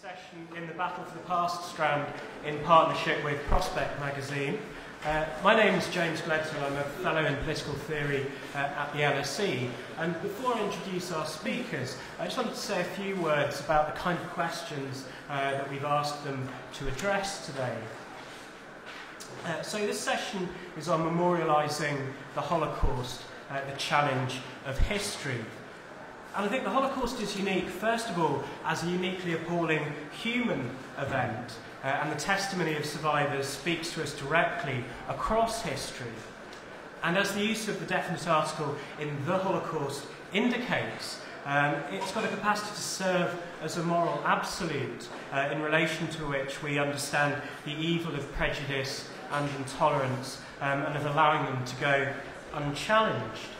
session in the Battle for the Past strand in partnership with Prospect magazine. My name is James Gledhill. I'm a fellow in political theory at the LSE. And before I introduce our speakers, I just wanted to say a few words about the kind of questions that we've asked them to address today. So this session is on memorialising the Holocaust, the challenge of history. And I think the Holocaust is unique, first of all, as a uniquely appalling human event, and the testimony of survivors speaks to us directly across history. And as the use of the definite article in the Holocaust indicates, it's got a capacity to serve as a moral absolute in relation to which we understand the evil of prejudice and intolerance and of allowing them to go unchallenged.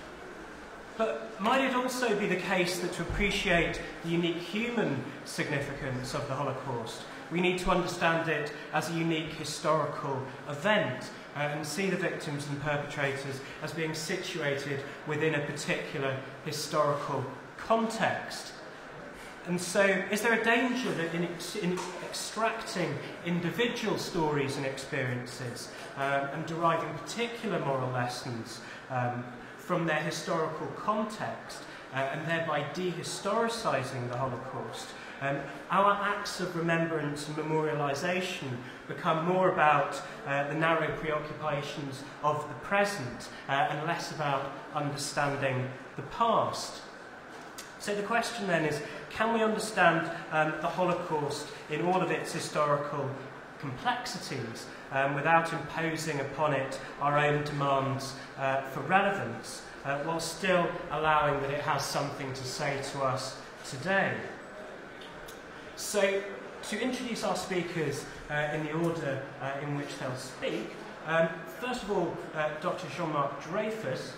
But might it also be the case that to appreciate the unique human significance of the Holocaust, we need to understand it as a unique historical event and see the victims and perpetrators as being situated within a particular historical context? And so, is there a danger that in extracting individual stories and experiences and deriving particular moral lessons from their historical context and thereby dehistoricising the Holocaust, our acts of remembrance and memorialisation become more about the narrow preoccupations of the present and less about understanding the past? So the question then is, can we understand the Holocaust in all of its historical complexities without imposing upon it our own demands for relevance, while still allowing that it has something to say to us today? So, to introduce our speakers in the order in which they'll speak, first of all, Dr. Jean-Marc Dreyfus.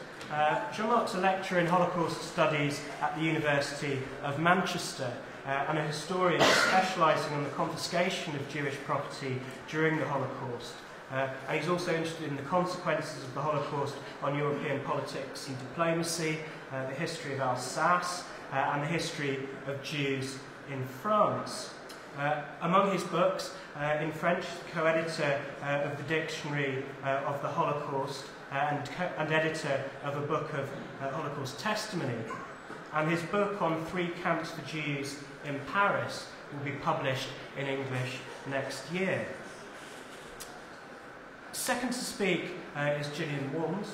Jean-Marc's a lecturer in Holocaust Studies at the University of Manchester and a historian specialising on the confiscation of Jewish property during the Holocaust. And he's also interested in the consequences of the Holocaust on European politics and diplomacy, the history of Alsace, and the history of Jews in France. Among his books, in French, co-editor of the Dictionary of the Holocaust and editor of a book of Holocaust testimony. And his book on 3 camps for Jews in Paris will be published in English next year. Second to speak is Gillian Walnes.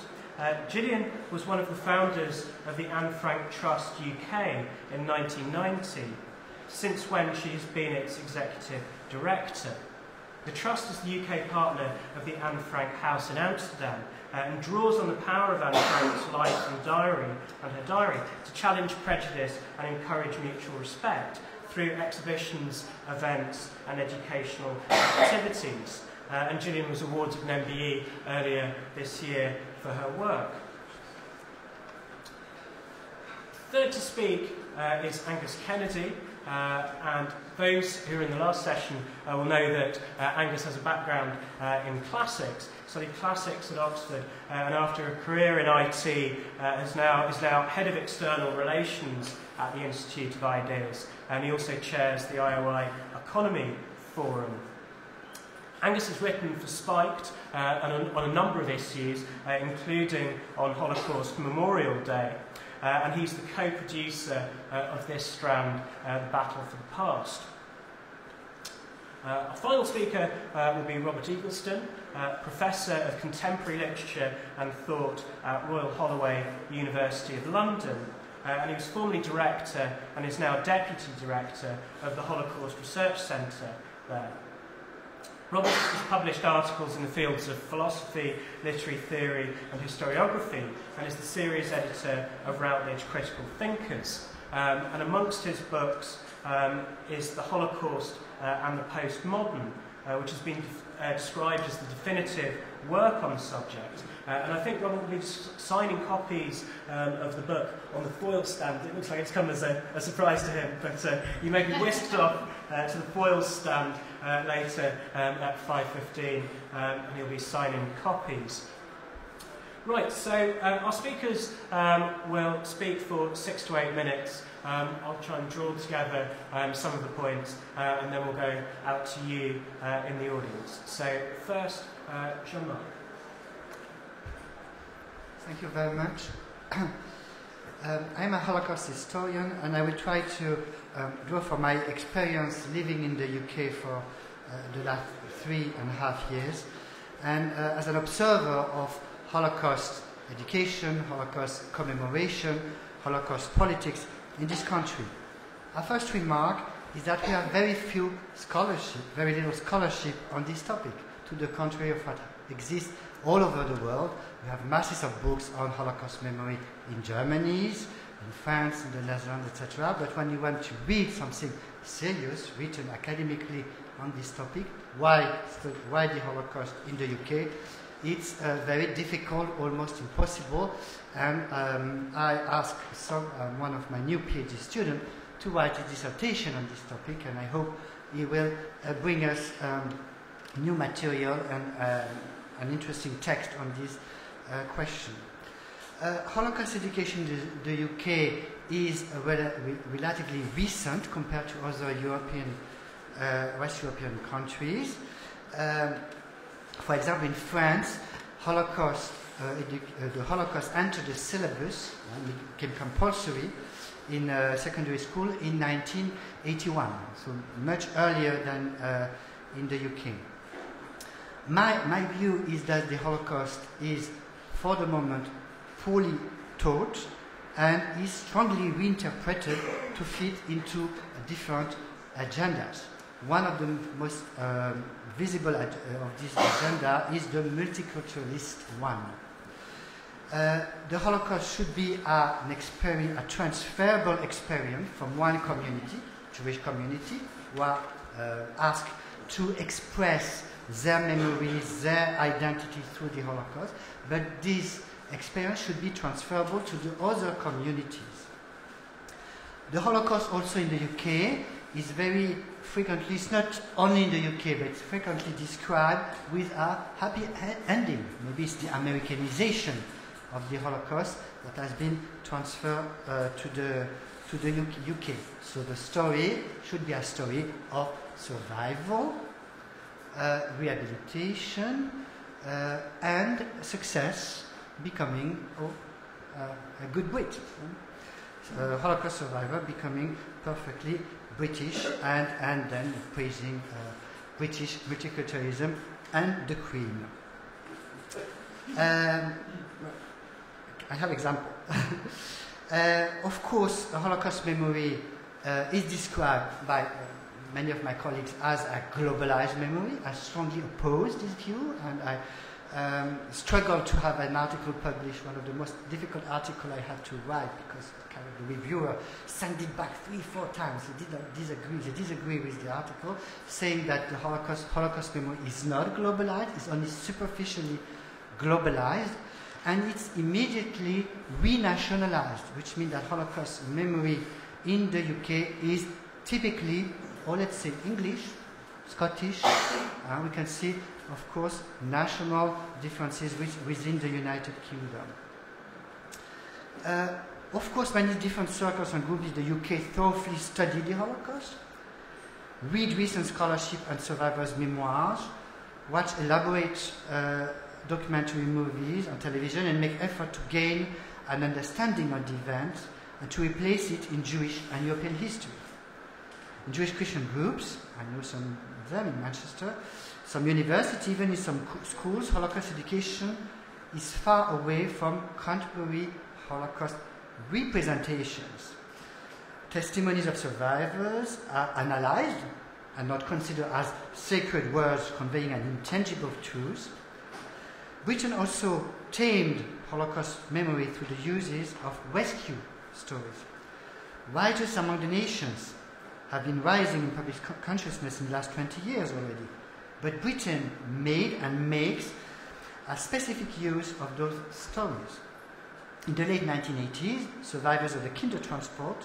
Gillian was one of the founders of the Anne Frank Trust UK in 1990, since when she has been its executive director. The Trust is the UK partner of the Anne Frank House in Amsterdam and draws on the power of Anne Frank's life and her diary to challenge prejudice and encourage mutual respect through exhibitions, events and educational activities. And Gillian was awarded an MBE earlier this year for her work. Third to speak is Angus Kennedy. And those who were in the last session will know that Angus has a background in classics, studied classics at Oxford, and after a career in IT is now head of external relations at the Institute of Ideas, and he also chairs the IOI Economy Forum. Angus has written for Spiked on a number of issues, including on Holocaust Memorial Day. And he's the co-producer of this strand, The Battle for the Past. Our final speaker will be Robert Eaglestone, Professor of Contemporary Literature and Thought at Royal Holloway, University of London. And he was formerly Director and is now Deputy Director of the Holocaust Research Centre there. Robert has published articles in the fields of philosophy, literary theory and historiography, and is the series editor of Routledge Critical Thinkers. And amongst his books is The Holocaust and the Postmodern, which has been described as the definitive work on the subject. And I think Robert will be signing copies of the book on the foil stand. It looks like it's come as a surprise to him, but you may be whisked off to the foil stand later at 5:15, and he'll be signing copies. Right, so our speakers will speak for 6 to 8 minutes, I'll try and draw together some of the points, and then we'll go out to you in the audience. So first, Jean-Marc. Thank you very much. I'm a Holocaust historian, and I will try to draw from my experience living in the UK for the last 3.5 years, and as an observer of Holocaust education, Holocaust commemoration, Holocaust politics in this country. Our first remark is that we have very few scholarship, very little scholarship on this topic, to the contrary of what exists all over the world. We have masses of books on Holocaust memory in Germany, in France, in the Netherlands, etc. But when you want to read something serious, written academically on this topic, why the Holocaust in the UK, it's very difficult, almost impossible. And I asked one of my new PhD students to write a dissertation on this topic, and I hope he will bring us new material and an interesting text on this question. Holocaust education in the UK is relatively recent compared to other West European countries. For example, in France, the Holocaust entered the syllabus and became compulsory in secondary school in 1981, so much earlier than in the UK. My view is that the Holocaust is, for the moment, poorly taught and is strongly reinterpreted to fit into different agendas. One of the most visible of this agenda is the multiculturalist one. The Holocaust should be a transferable experience from one community, Jewish community, who are asked to express their memories, their identity through the Holocaust, but this experience should be transferable to the other communities. The Holocaust also in the UK is very frequently, it's not only in the UK, but it's frequently described with a happy ending. Maybe it's the Americanization of the Holocaust that has been transferred to the UK. So the story should be a story of survival, rehabilitation, and success, becoming a good Brit. Holocaust survivor becoming perfectly British and then praising British multiculturalism and the Queen. I have example. Of course, the Holocaust memory is described by many of my colleagues as a globalized memory. I strongly oppose this view, and I struggled to have an article published, one of the most difficult articles I had to write, because the reviewer sent it back 3-4 times. They disagree with the article, saying that the Holocaust memory is not globalized, it's only superficially globalized, and it's immediately renationalized, which means that Holocaust memory in the UK is typically, or let's say English, Scottish, we can see, of course, national differences within the United Kingdom. Of course, many different circles and groups in the UK thoroughly study the Holocaust, read recent scholarship and survivors' memoirs, watch elaborate documentary movies on television, and make effort to gain an understanding of the event and to replace it in Jewish and European history. In Jewish Christian groups, I know some of them in Manchester, some universities, even in some schools, Holocaust education is far away from contemporary Holocaust representations. Testimonies of survivors are analyzed and not considered as sacred words conveying an intangible truth. Britain also tamed Holocaust memory through the uses of rescue stories. Writers among the nations have been rising in public consciousness in the last 20 years already. But Britain made and makes a specific use of those stories. In the late 1980s, survivors of the Kindertransport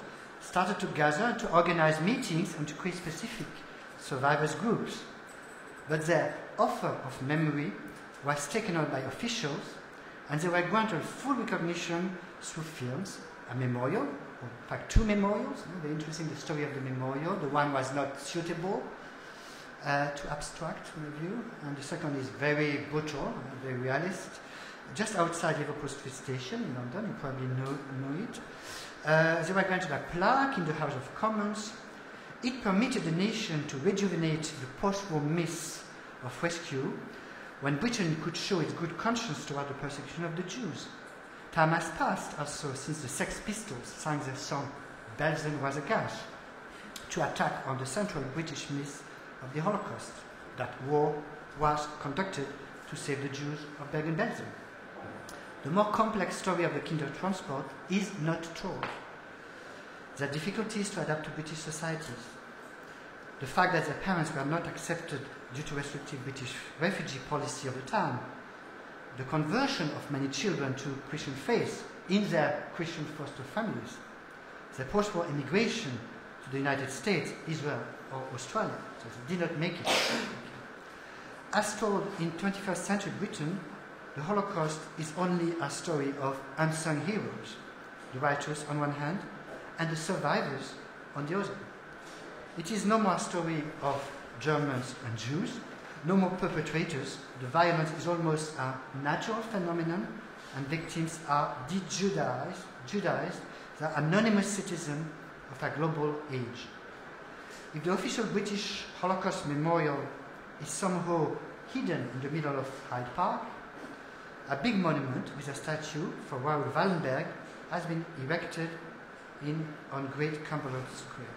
started to gather and to organize meetings and to create specific survivors groups. But their offer of memory was taken on by officials, and they were granted full recognition through films, a memorial, or in fact 2 memorials. Very interesting, the story of the memorial. The one was not suitable to abstract review, and the second is very brutal, very realist. Just outside Liverpool Street Station in London, you probably know it. They were granted a plaque in the House of Commons. It permitted the nation to rejuvenate the post-war myth of rescue when Britain could show its good conscience toward the persecution of the Jews. Time has passed also since the Sex Pistols sang their song Belsen Was a Gas to attack on the central British myth of the Holocaust, that war was conducted to save the Jews of Bergen-Belsen. The more complex story of the Kindertransport is not told. Their difficulties to adapt to British societies, the fact that their parents were not accepted due to restrictive British refugee policy of the time, the conversion of many children to Christian faith in their Christian foster families, their post-war immigration to the United States, Israel, or Australia, so they did not make it. As told in 21st century Britain, the Holocaust is only a story of unsung heroes, the righteous on one hand, and the survivors on the other. It is no more a story of Germans and Jews, no more perpetrators. The violence is almost a natural phenomenon, and victims are de-Judaized, the anonymous citizen of a global age. If the official British Holocaust Memorial is somehow hidden in the middle of Hyde Park, a big monument with a statue for Raoul Wallenberg has been erected on Great Cambodia Square.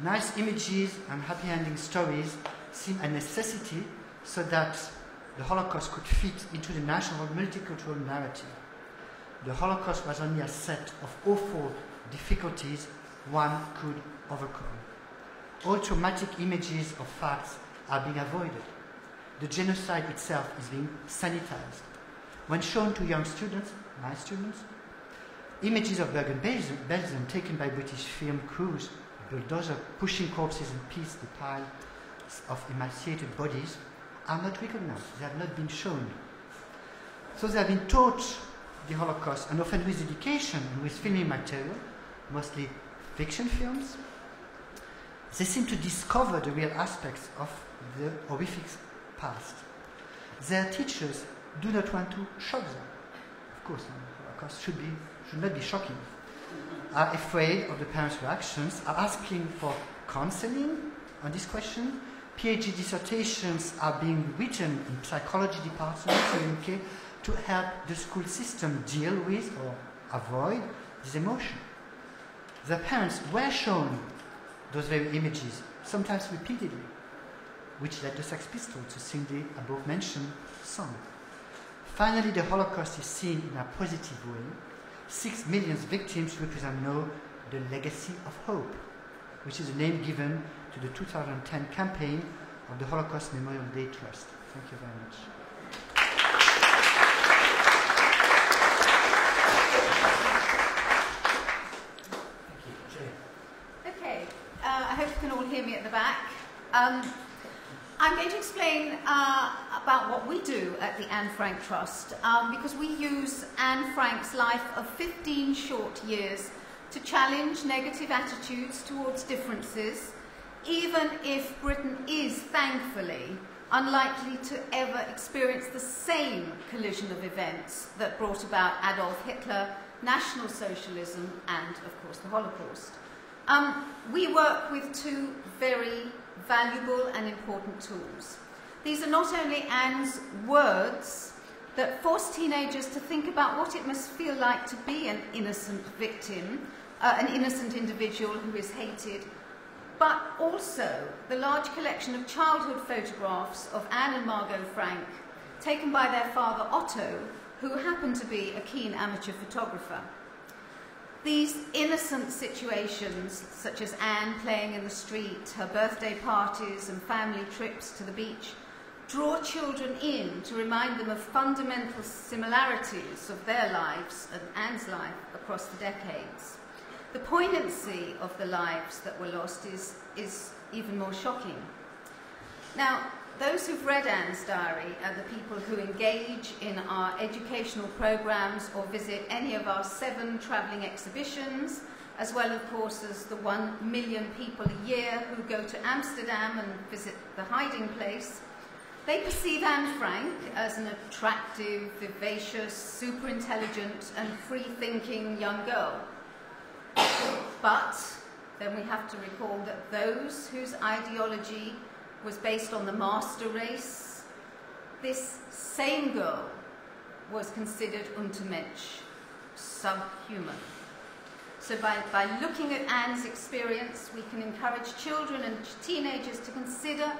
Nice images and happy ending stories seem a necessity so that the Holocaust could fit into the national multicultural narrative. The Holocaust was only a set of awful difficulties one could overcome. All traumatic images of facts are being avoided. The genocide itself is being sanitized. When shown to young students, my students, images of Bergen-Belsen taken by British film crews, bulldozer pushing corpses in piece, the piles of emaciated bodies, are not recognized. They have not been shown. So they have been taught the Holocaust, and often with education and with filming material, mostly fiction films. They seem to discover the real aspects of the horrific past. Their teachers do not want to shock them. Of course, the Holocaust should not be shocking. Are afraid of the parents' reactions, are asking for counseling on this question. PhD dissertations are being written in psychology departments in the UK to help the school system deal with or avoid this emotion. The parents were shown those very images, sometimes repeatedly, which led the Sex Pistols to sing the above-mentioned song. Finally, the Holocaust is seen in a positive way. 6 million victims represent now the legacy of hope, which is the name given to the 2010 campaign of the Holocaust Memorial Day Trust. Thank you very much. Okay, I hope you can all hear me at the back. I'm going to explain about what we do at the Anne Frank Trust, because we use Anne Frank's life of 15 short years to challenge negative attitudes towards differences, even if Britain is, thankfully, unlikely to ever experience the same collision of events that brought about Adolf Hitler, National Socialism, and, of course, the Holocaust. We work with 2 very valuable and important tools. These are not only Anne's words that force teenagers to think about what it must feel like to be an innocent victim, an innocent individual who is hated, but also the large collection of childhood photographs of Anne and Margot Frank, taken by their father Otto, who happened to be a keen amateur photographer. These innocent situations, such as Anne playing in the street, her birthday parties and family trips to the beach, draw children in to remind them of fundamental similarities of their lives and Anne's life across the decades. The poignancy of the lives that were lost is even more shocking. Now, those who've read Anne's diary are the people who engage in our educational programs or visit any of our 7 travelling exhibitions, as well, of course, as the 1 million people a year who go to Amsterdam and visit the hiding place. They perceive Anne Frank as an attractive, vivacious, super intelligent and free-thinking young girl. But then we have to recall that those whose ideology was based on the master race, this same girl was considered Untermensch, subhuman. So by looking at Anne's experience, we can encourage children and teenagers to consider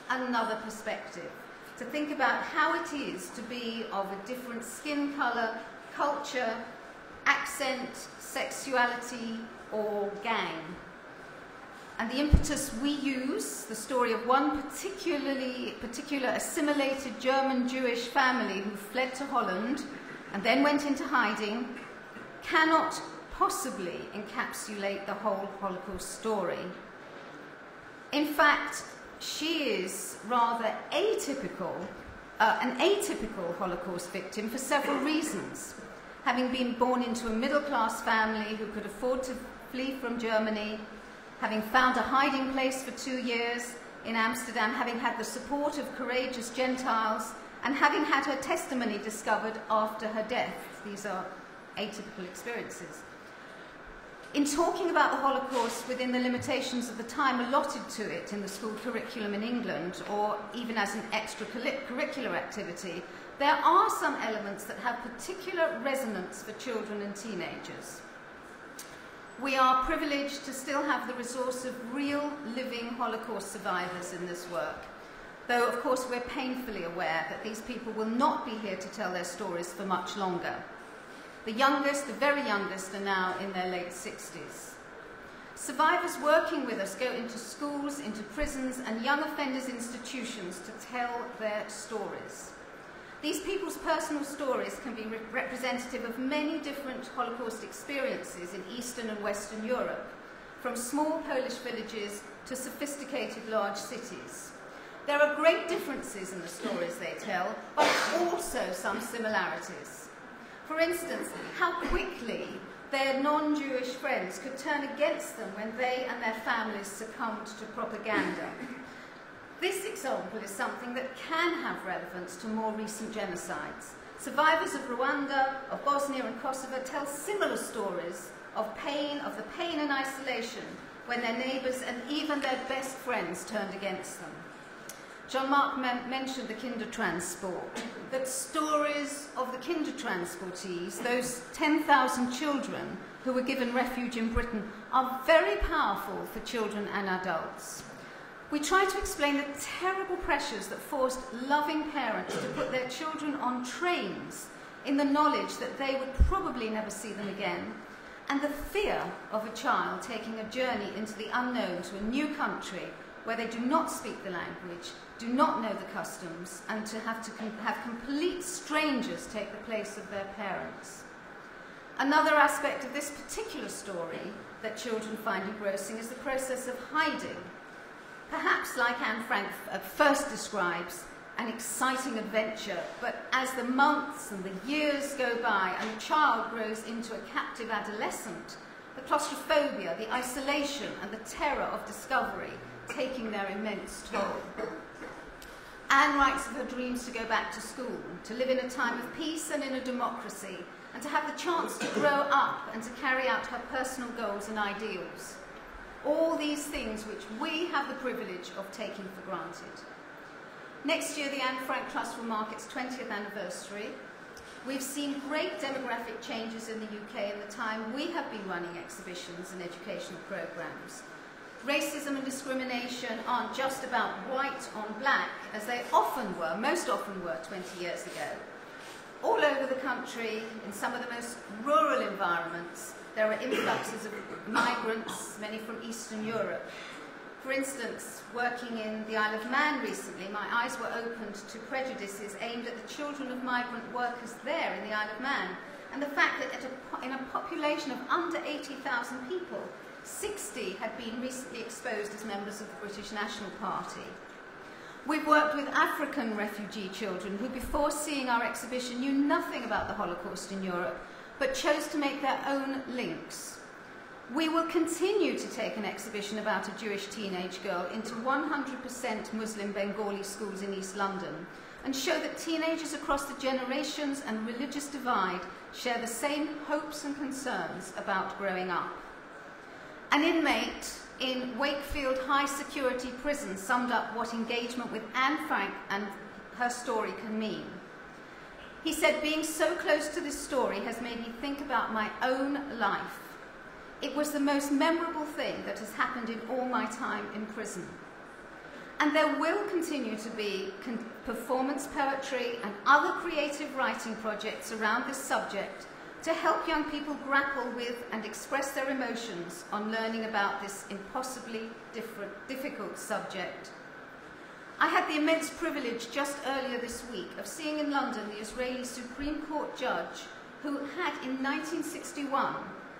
another perspective, to think about how it is to be of a different skin colour, culture, accent, sexuality, or gang. And the impetus we use, the story of one particular assimilated German Jewish family who fled to Holland and then went into hiding, cannot possibly encapsulate the whole Holocaust story. In fact, she is rather atypical, an atypical Holocaust victim for several reasons. Having been born into a middle-class family who could afford to flee from Germany, having found a hiding place for 2 years in Amsterdam, having had the support of courageous Gentiles, and having had her testimony discovered after her death. These are atypical experiences. In talking about the Holocaust within the limitations of the time allotted to it in the school curriculum in England, or even as an extracurricular activity, there are some elements that have particular resonance for children and teenagers. We are privileged to still have the resource of real, living Holocaust survivors in this work, though, of course, we're painfully aware that these people will not be here to tell their stories for much longer. The youngest, the very youngest, are now in their late 60s. Survivors working with us go into schools, into prisons, and young offenders' institutions to tell their stories. These people's personal stories can be representative of many different Holocaust experiences in Eastern and Western Europe, from small Polish villages to sophisticated large cities. There are great differences in the stories they tell, but also some similarities. For instance, how quickly their non-Jewish friends could turn against them when they and their families succumbed to propaganda. This example is something that can have relevance to more recent genocides. Survivors of Rwanda, of Bosnia and Kosovo tell similar stories of the pain and isolation when their neighbours and even their best friends turned against them. Jean-Marc mentioned the Kindertransport, that stories of the Kindertransportees, those 10,000 children who were given refuge in Britain, are very powerful for children and adults. We try to explain the terrible pressures that forced loving parents to put their children on trains in the knowledge that they would probably never see them again, and the fear of a child taking a journey into the unknown to a new country where they do not speak the language, do not know the customs, and to have complete strangers take the place of their parents. Another aspect of this particular story that children find engrossing is the process of hiding. Perhaps, like Anne Frank at first describes, an exciting adventure, but as the months and the years go by and the child grows into a captive adolescent, the claustrophobia, the isolation and the terror of discovery taking their immense toll. Anne writes of her dreams to go back to school, to live in a time of peace and in a democracy, and to have the chance to grow up and to carry out her personal goals and ideals. All these things which we have the privilege of taking for granted. Next year, the Anne Frank Trust will mark its 20th anniversary. We've seen great demographic changes in the UK in the time we have been running exhibitions and educational programmes. Racism and discrimination aren't just about white on black, as they often were, most often were 20 years ago. All over the country, in some of the most rural environments, there are influxes of migrants, many from Eastern Europe. For instance, working in the Isle of Man recently, my eyes were opened to prejudices aimed at the children of migrant workers there in the Isle of Man, and the fact that in a population of under 80,000 people, 60 had been recently exposed as members of the British National Party. We've worked with African refugee children who, before seeing our exhibition, knew nothing about the Holocaust in Europe, but chose to make their own links. We will continue to take an exhibition about a Jewish teenage girl into 100% Muslim Bengali schools in East London and show that teenagers across the generations and religious divide share the same hopes and concerns about growing up. An inmate in Wakefield High Security Prison summed up what engagement with Anne Frank and her story can mean. He said, "Being so close to this story has made me think about my own life. It was the most memorable thing that has happened in all my time in prison." And there will continue to be performance poetry and other creative writing projects around this subject to help young people grapple with and express their emotions on learning about this impossibly difficult subject. I had the immense privilege just earlier this week of seeing in London the Israeli Supreme Court judge who had in 1961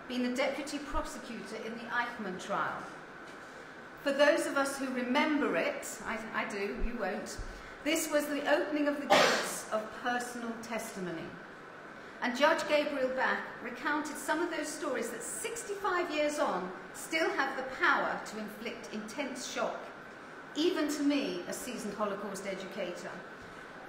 been the deputy prosecutor in the Eichmann trial. For those of us who remember it, I do, you won't, this was the opening of the gates of personal testimony. And Judge Gabriel Bach recounted some of those stories that 65 years on still have the power to inflict intense shock, even to me, a seasoned Holocaust educator.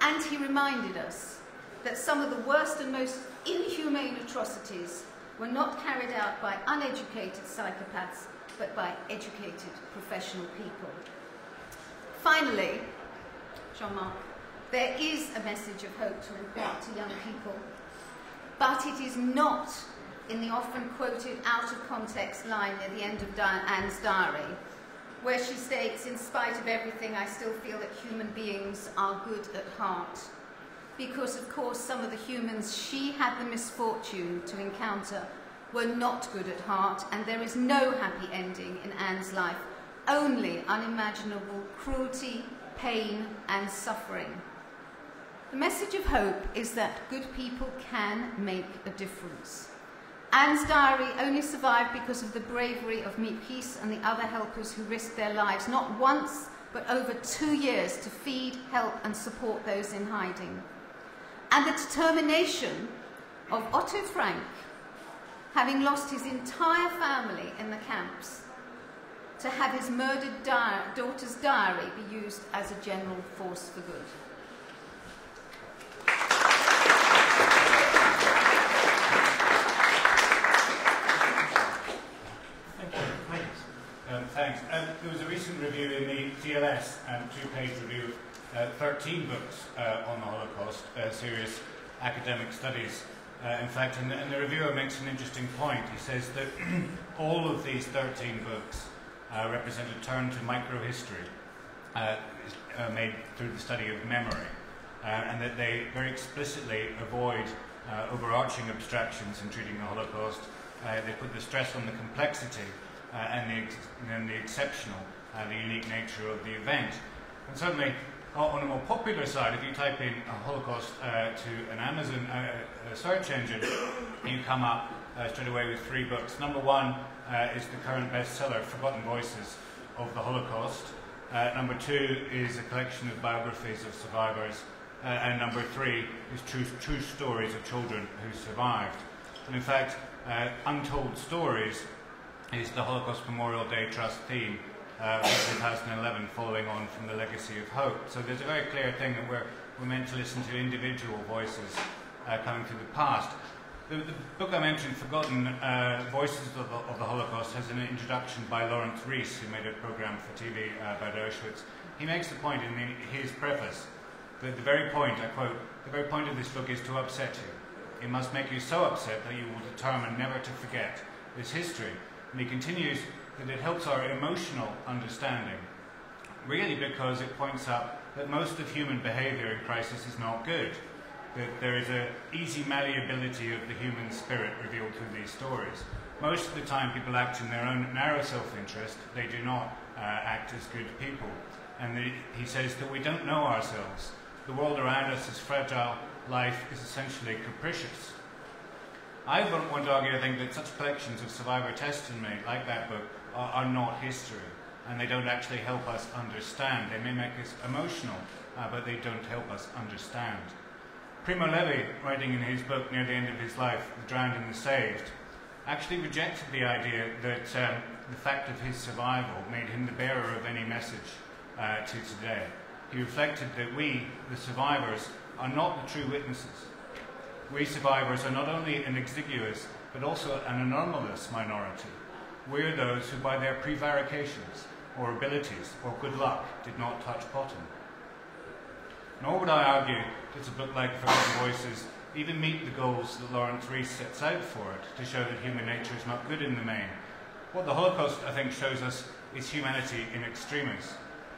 And he reminded us that some of the worst and most inhumane atrocities were not carried out by uneducated psychopaths, but by educated professional people. Finally, Jean-Marc, there is a message of hope to impart to young people, but it is not in the often quoted out of context line near the end of Anne's diary, where she states, "In spite of everything, I still feel that human beings are good at heart." Because, of course, some of the humans she had the misfortune to encounter were not good at heart, and there is no happy ending in Anne's life, only unimaginable cruelty, pain, and suffering. The message of hope is that good people can make a difference. Anne's diary only survived because of the bravery of Peace and the other helpers who risked their lives, not once, but over 2 years, to feed, help, and support those in hiding. And the determination of Otto Frank, having lost his entire family in the camps, to have his murdered daughter's diary be used as a general force for good. Thanks. There was a recent review in the DLS, 2-page review of 13 books on the Holocaust, serious academic studies. In fact, and the reviewer makes an interesting point. He says that all of these 13 books represent a turn to microhistory made through the study of memory, and that they very explicitly avoid overarching abstractions in treating the Holocaust. They put the stress on the complexity and the exceptional, the unique nature of the event. And certainly, on a more popular side, if you type in Holocaust to an Amazon search engine, you come up straight away with 3 books. Number 1 is the current bestseller, Forgotten Voices of the Holocaust. Number 2 is a collection of biographies of survivors. And number 3 is true stories of children who survived. And in fact, Untold Stories is the Holocaust Memorial Day Trust theme for 2011, following on from the Legacy of Hope. So there's a very clear thing that we're meant to listen to individual voices coming through the past. The book I mentioned, Forgotten Voices of the Holocaust, has an introduction by Lawrence Rees, who made a program for TV about Auschwitz. He makes the point in his preface that the very point, I quote, "The very point of this book is to upset you. It must make you so upset that you will determine never to forget this history." And he continues that it helps our emotional understanding, really because it points out that most of human behaviour in crisis is not good, that there is an easy malleability of the human spirit revealed through these stories. Most of the time people act in their own narrow self-interest, they do not act as good people. And he says that we don't know ourselves. The world around us is fragile, life is essentially capricious. I want to argue, I think, that such collections of survivor testimony, like that book, are not history. and they don't actually help us understand. They may make us emotional, but they don't help us understand. Primo Levi, writing in his book near the end of his life, The Drowned and the Saved, actually rejected the idea that the fact of his survival made him the bearer of any message to today. He reflected that we, the survivors, are not the true witnesses. We survivors are not only an exiguous, but also an anomalous minority. We're those who, by their prevarications, or abilities, or good luck, did not touch bottom. Nor would I argue that a book like Forgotten Voices even meet the goals that Lawrence Rees sets out for it, to show that human nature is not good in the main. What the Holocaust, I think, shows us is humanity in extremis.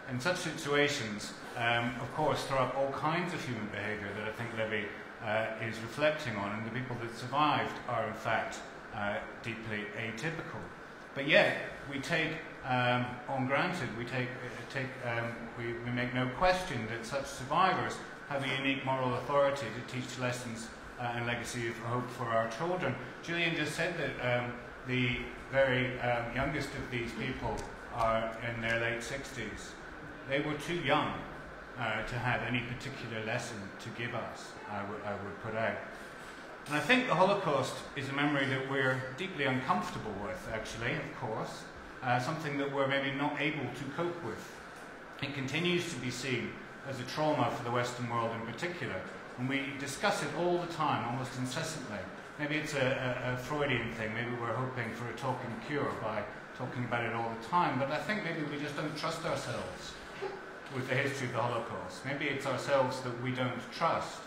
In such situations, of course, throw up all kinds of human behaviour that I think Levi is reflecting on, and the people that survived are, in fact, deeply atypical. But yet, we take on granted, we make no question that such survivors have a unique moral authority to teach lessons and legacy of hope for our children. Julian just said that the very youngest of these people are in their late 60s. They were too young to have any particular lesson to give us, I would put out. And I think the Holocaust is a memory that we're deeply uncomfortable with, actually, of course, something that we're maybe not able to cope with. It continues to be seen as a trauma for the Western world in particular, and we discuss it all the time, almost incessantly. Maybe it's a Freudian thing, maybe we're hoping for a talking cure by talking about it all the time, but I think maybe we just don't trust ourselves with the history of the Holocaust. Maybe it's ourselves that we don't trust.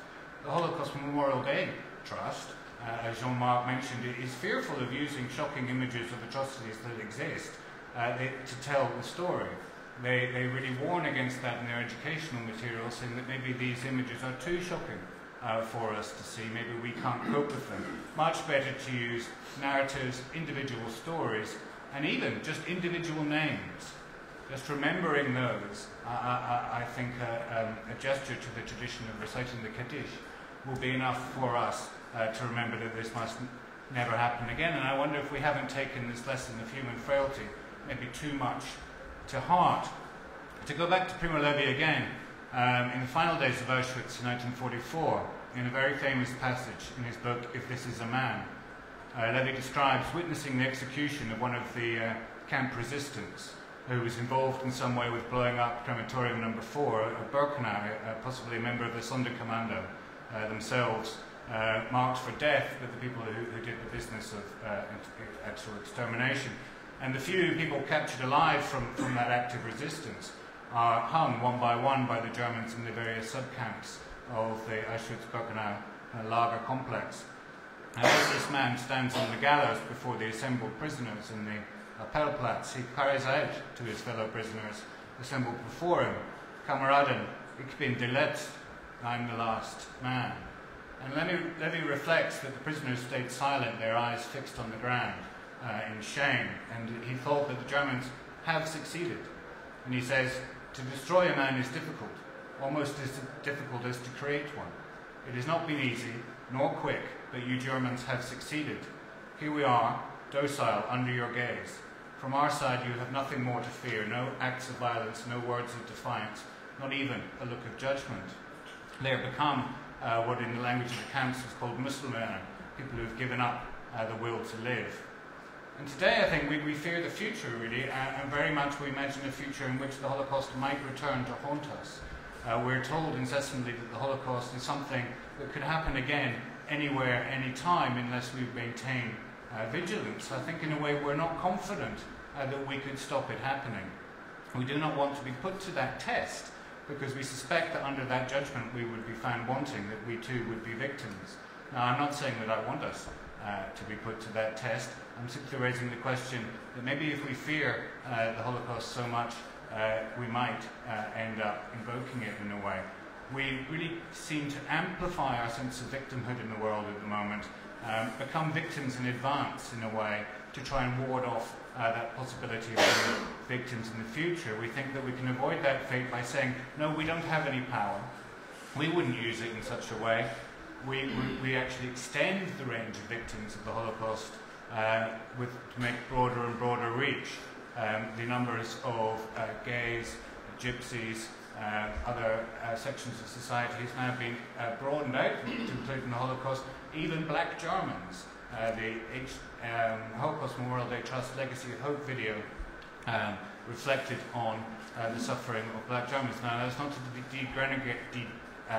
The Holocaust Memorial Day Trust, as Jean-Marc mentioned, is fearful of using shocking images of atrocities that exist to tell the story. They really warn against that in their educational material, saying that maybe these images are too shocking for us to see. Maybe we can't cope with them. Much better to use narratives, individual stories, and even just individual names. Just remembering those, I think a gesture to the tradition of reciting the Kaddish will be enough for us to remember that this must never happen again. And I wonder if we haven't taken this lesson of human frailty maybe too much to heart. To go back to Primo Levi again, in the final days of Auschwitz in 1944, in a very famous passage in his book, If This Is a Man, Levi describes witnessing the execution of one of the camp resistants who was involved in some way with blowing up crematorium number 4 of Birkenau, possibly a member of the Sonderkommando themselves, marked for death with the people who did the business of actual extermination. And the few people captured alive from that active resistance are hung one by the Germans in the various sub-camps of the Auschwitz-Birkenau lager complex. And as this man stands on the gallows before the assembled prisoners in the Appellplatz, he cries out to his fellow prisoners assembled before him, Kameraden, ich bin der Letzte, I'm the last man. And Levi reflects that the prisoners stayed silent, their eyes fixed on the ground in shame, and he thought that the Germans have succeeded. And he says, to destroy a man is difficult, almost as difficult as to create one. It has not been easy, nor quick, but you Germans have succeeded. Here we are, docile under your gaze. From our side you have nothing more to fear, no acts of violence, no words of defiance, not even a look of judgment. They have become what in the language of the camps was called Muslimen, people who have given up the will to live. And today I think we fear the future really, and very much we imagine a future in which the Holocaust might return to haunt us. We're told incessantly that the Holocaust is something that could happen again anywhere, anytime, unless we maintain vigilance. I think in a way we're not confident that we could stop it happening. We do not want to be put to that test because we suspect that under that judgment we would be found wanting, that we too would be victims. Now I'm not saying that I want us to be put to that test. I'm simply raising the question that maybe if we fear the Holocaust so much, we might end up invoking it in a way. We really seem to amplify our sense of victimhood in the world at the moment, become victims in advance in a way to try and ward off that possibility of being victims in the future. We think that we can avoid that fate by saying, no, we don't have any power. We wouldn't use it in such a way. We actually extend the range of victims of the Holocaust to make broader and broader reach. the numbers of gays, gypsies, other sections of society has now been broadened out to include in the Holocaust, even black Germans. The Holocaust Memorial Day Trust Legacy of Hope video reflected on the suffering of black Germans. Now, that's not to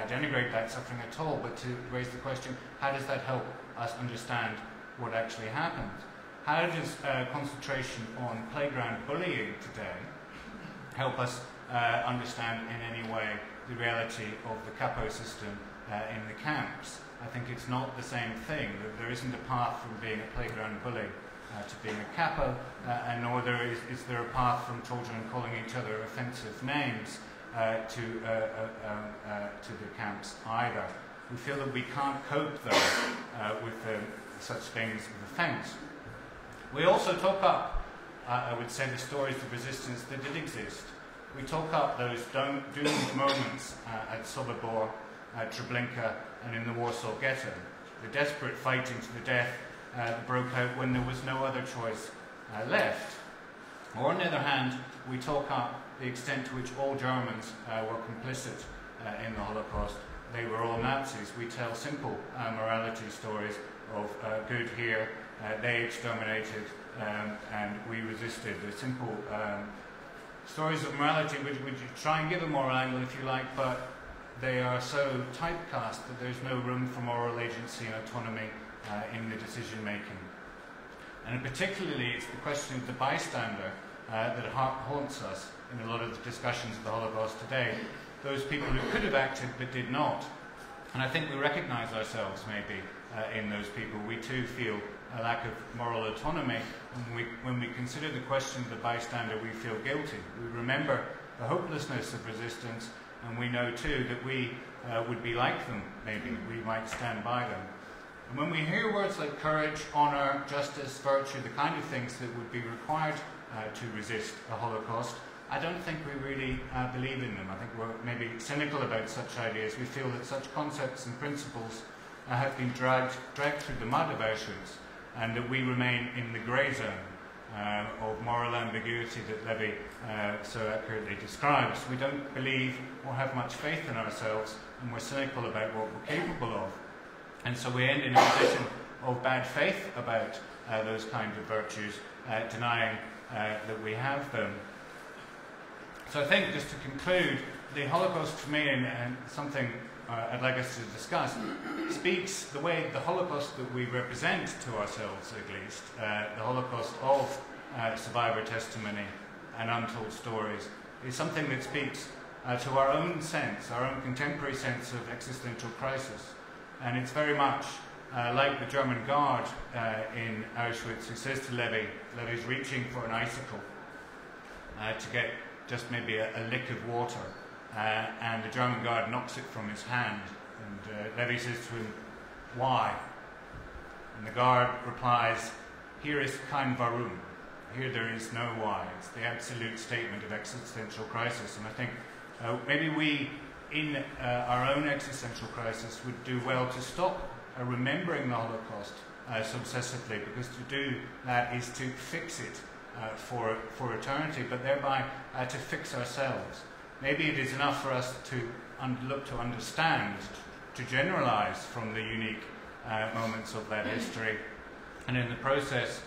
denigrate that suffering at all, but to raise the question, how does that help us understand what actually happened? How does concentration on playground bullying today help us understand in any way the reality of the capo system in the camps? I think it's not the same thing. There isn't a path from being a playground bully to being a capo, and nor is there a path from children calling each other offensive names to the camps either. We feel that we can't cope, though, with such things of offence. We also talk up, I would say, the stories of resistance that did exist. We talk up those doomed moments at Sobibor, at Treblinka, and in the Warsaw Ghetto. The desperate fighting to the death that broke out when there was no other choice left. Or on the other hand, we talk up the extent to which all Germans were complicit in the Holocaust. They were all Nazis. We tell simple morality stories of good here, they exterminated, and we resisted. The simple stories of morality which try and give a moral angle, if you like, but they are so typecast that there's no room for moral agency and autonomy in the decision making. And particularly it's the question of the bystander that haunts us in a lot of the discussions of the Holocaust today. Those people who could have acted but did not. And I think we recognise ourselves maybe in those people. We too feel a lack of moral autonomy. And when we consider the question of the bystander, we feel guilty. We remember the hopelessness of resistance, and we know too that we would be like them, maybe. We might stand by them. And when we hear words like courage, honour, justice, virtue, the kind of things that would be required to resist a Holocaust, I don't think we really believe in them. I think we're maybe cynical about such ideas. We feel that such concepts and principles have been dragged through the mud of Auschwitz, and that we remain in the grey zone of moral ambiguity that Levy so accurately describes. We don't believe or have much faith in ourselves, and we're cynical about what we're capable of. And so we end in a position of bad faith about those kinds of virtues, denying that we have them. So I think, just to conclude, the Holocaust for me, and something I'd like us to discuss, speaks the way the Holocaust that we represent to ourselves, at least, the Holocaust of survivor testimony and untold stories, is something that speaks to our own sense, our own contemporary sense of existential crisis. And it's very much like the German guard in Auschwitz who says to Levy's reaching for an icicle to get just maybe a lick of water, and the German guard knocks it from his hand, and Levy says to him, "Why?" And the guard replies, "Here is kein Warum." Here there is no why. It's the absolute statement of existential crisis. And I think maybe we, in our own existential crisis, would do well to stop remembering the Holocaust so obsessively, because to do that is to fix it for eternity, but thereby to fix ourselves. Maybe it is enough for us to look to understand, to generalize from the unique moments of that history, and in the process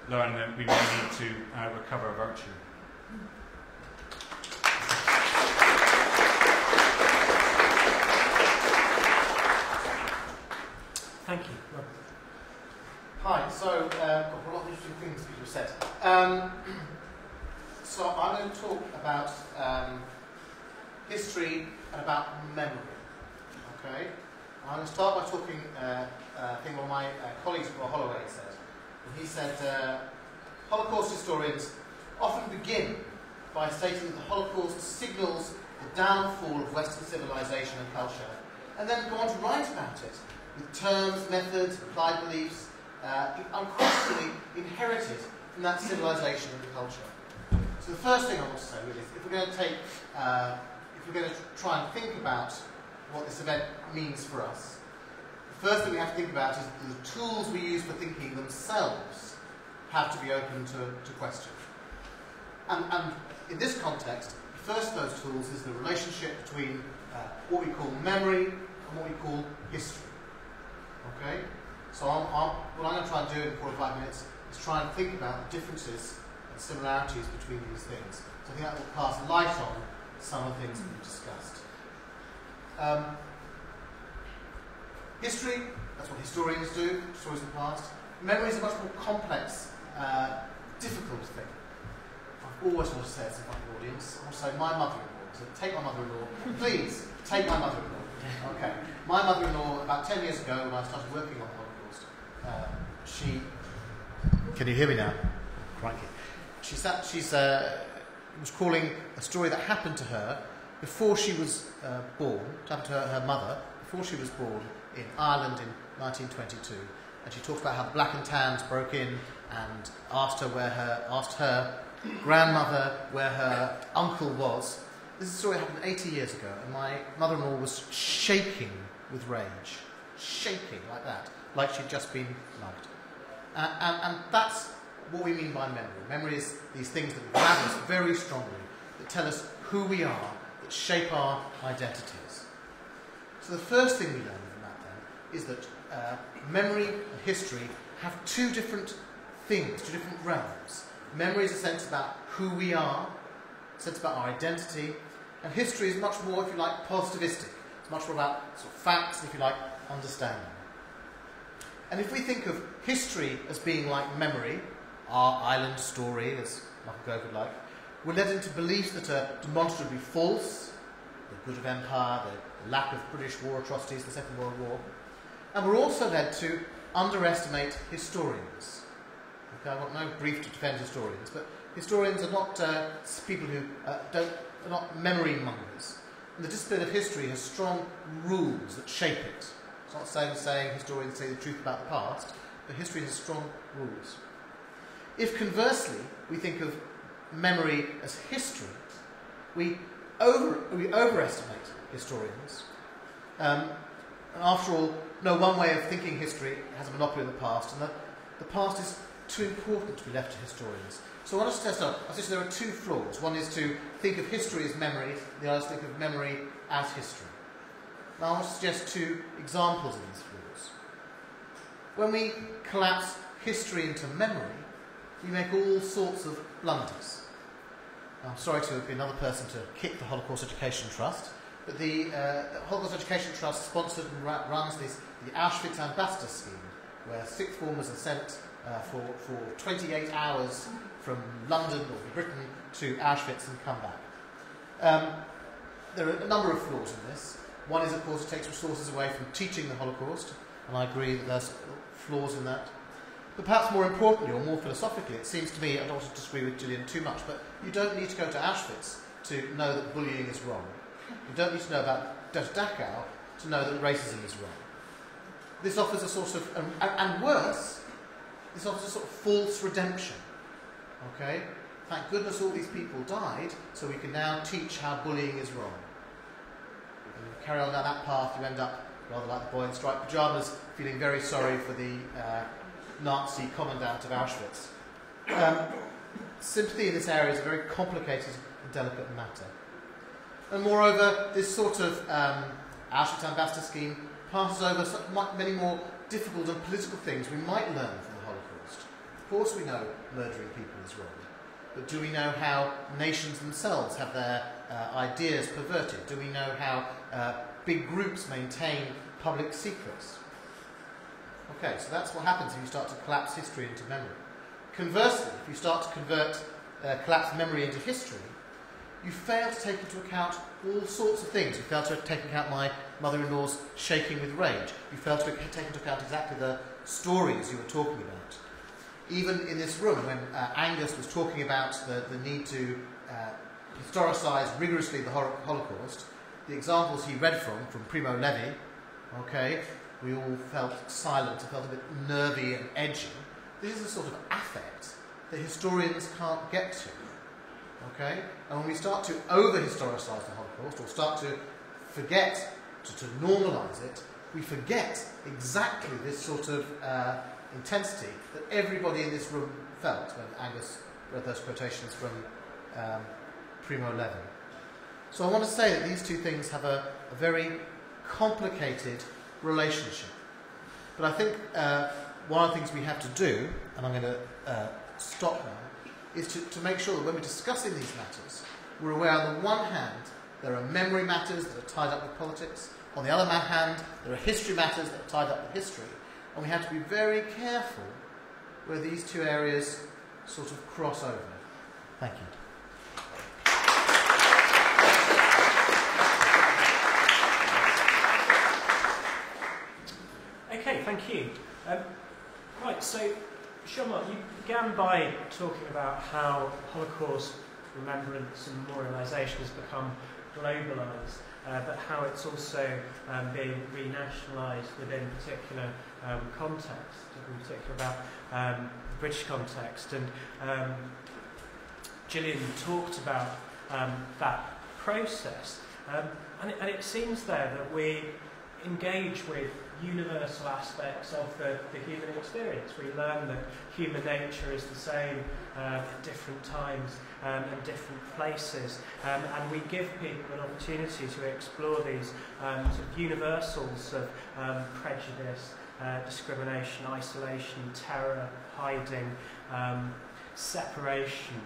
learn that we may need to recover virtue. Thank you. Hi, so got a lot of interesting things that you said. So I'm going to talk about history and about memory. Okay? I'm going to start by talking a thing one of my colleagues, Paul Holloway, said. He said, Holocaust historians often begin by stating that the Holocaust signals the downfall of Western civilization and culture, and then go on to write about it with terms, methods, applied beliefs, unquestionably inherited from that civilization and culture. So the first thing I want to say really is, if we're going to try and think about what this event means for us, the first thing we have to think about is the tools we use for thinking themselves have to be open to question. And in this context, the first of those tools is the relationship between what we call memory and what we call history. Okay? So what I'm going to try and do in 4 or 5 minutes is try and think about the differences and similarities between these things. So I think that will cast light on some of the things we've discussed. History, that's what historians do, stories of the past. Memory is a much more complex, difficult thing. I've always wanted to say this in front of the audience. I want to say my mother-in-law. So take my mother-in-law. Please, take my mother-in-law. Okay. My mother-in-law, about 10 years ago, when I started working on the Holocaust, she... Can you hear me now? Crikey. She was calling a story that happened to her before she was born, happened to her mother, before she was born in Ireland in 1922. And she talked about how the Black and Tans broke in and asked her grandmother where her uncle was. This is a story that happened 80 years ago, and my mother-in-law was shaking with rage. Shaking like that, like she'd just been mugged. And that's what we mean by memory. Memory is these things that grab us very strongly, that tell us who we are, that shape our identities. So the first thing we learn from that then is that memory and history have two different things, two different realms. Memory is a sense about who we are, a sense about our identity, and history is much more, if you like, positivistic. It's much more about sort of facts, if you like, understanding. And if we think of history as being like memory, our island story, as Michael Gove would like, we're led into beliefs that are demonstrably false, the good of empire, the lack of British war atrocities, the Second World War. And we're also led to underestimate historians. Okay, I want no brief to defend historians, but historians are not people who are not memory mongers. And the discipline of history has strong rules that shape it. It's not saying historians say the truth about the past, but history has strong rules. If conversely we think of memory as history, we overestimate historians. And after all, no one way of thinking history has a monopoly of the past, and the past is too important to be left to historians. So I want us to test out. I suggest there are two flaws. One is to think of history as memory, the other is to think of memory as history. Now I want to suggest two examples of these flaws. When we collapse history into memory, we make all sorts of blunders. I'm sorry to be another person to kick the Holocaust Education Trust, but the Holocaust Education Trust sponsored and runs the Auschwitz Ambassador Scheme, where sixth formers are sent for 28 hours from London or from Britain to Auschwitz and come back. There are a number of flaws in this. One is, of course, it takes resources away from teaching the Holocaust, and I agree that there's flaws in that. But perhaps more importantly, or more philosophically, it seems to me, I don't want to disagree with Gillian too much, but you don't need to go to Auschwitz to know that bullying is wrong. You don't need to know about Dachau to know that racism is wrong. This offers a sort of, and worse, this offers a sort of false redemption. Okay? Thank goodness all these people died, so we can now teach how bullying is wrong. And you carry on down that path, you end up, rather like the boy in striped pyjamas, feeling very sorry for the Nazi commandant of Auschwitz. Sympathy in this area is a very complicated and delicate matter. And moreover, this sort of Auschwitz Ambassador Scheme passes over many more difficult and political things we might learn from the Holocaust. Of course we know murdering people is wrong, but do we know how nations themselves have their ideas perverted? Do we know how big groups maintain public secrets? Okay, so that's what happens if you start to collapse history into memory. Conversely, if you start to collapse memory into history, you fail to take into account all sorts of things. You fail to take into account my mother-in-law's shaking with rage. You fail to take into account exactly the stories you were talking about. Even in this room, when Angus was talking about the need to historicise rigorously the Holocaust, the examples he read from Primo Levi, okay, we all felt silent, felt a bit nervy and edgy. This is a sort of affect that historians can't get to. Okay? And when we start to over-historicise the Holocaust, or start to forget, to normalise it, we forget exactly this sort of intensity that everybody in this room felt when Angus read those quotations from primo levi. So I want to say that these two things have a very complicated relationship. But I think one of the things we have to do, and I'm going to stop now, is to make sure that when we're discussing these matters, we're aware on the one hand there are memory matters that are tied up with politics, on the other hand there are history matters that are tied up with history, and we have to be very careful where these two areas sort of cross over. Thank you. Okay, thank you. Right, so Jean-Marc, you began by talking about how Holocaust remembrance and memorialisation has become globalised, but how it's also being renationalised within particular context, in particular about the British context. And Gillian talked about that process, and it seems there that we engage with universal aspects of the human experience. We learn that human nature is the same at different times and different places, and we give people an opportunity to explore these sort of universals of prejudice, discrimination, isolation, terror, hiding, separation.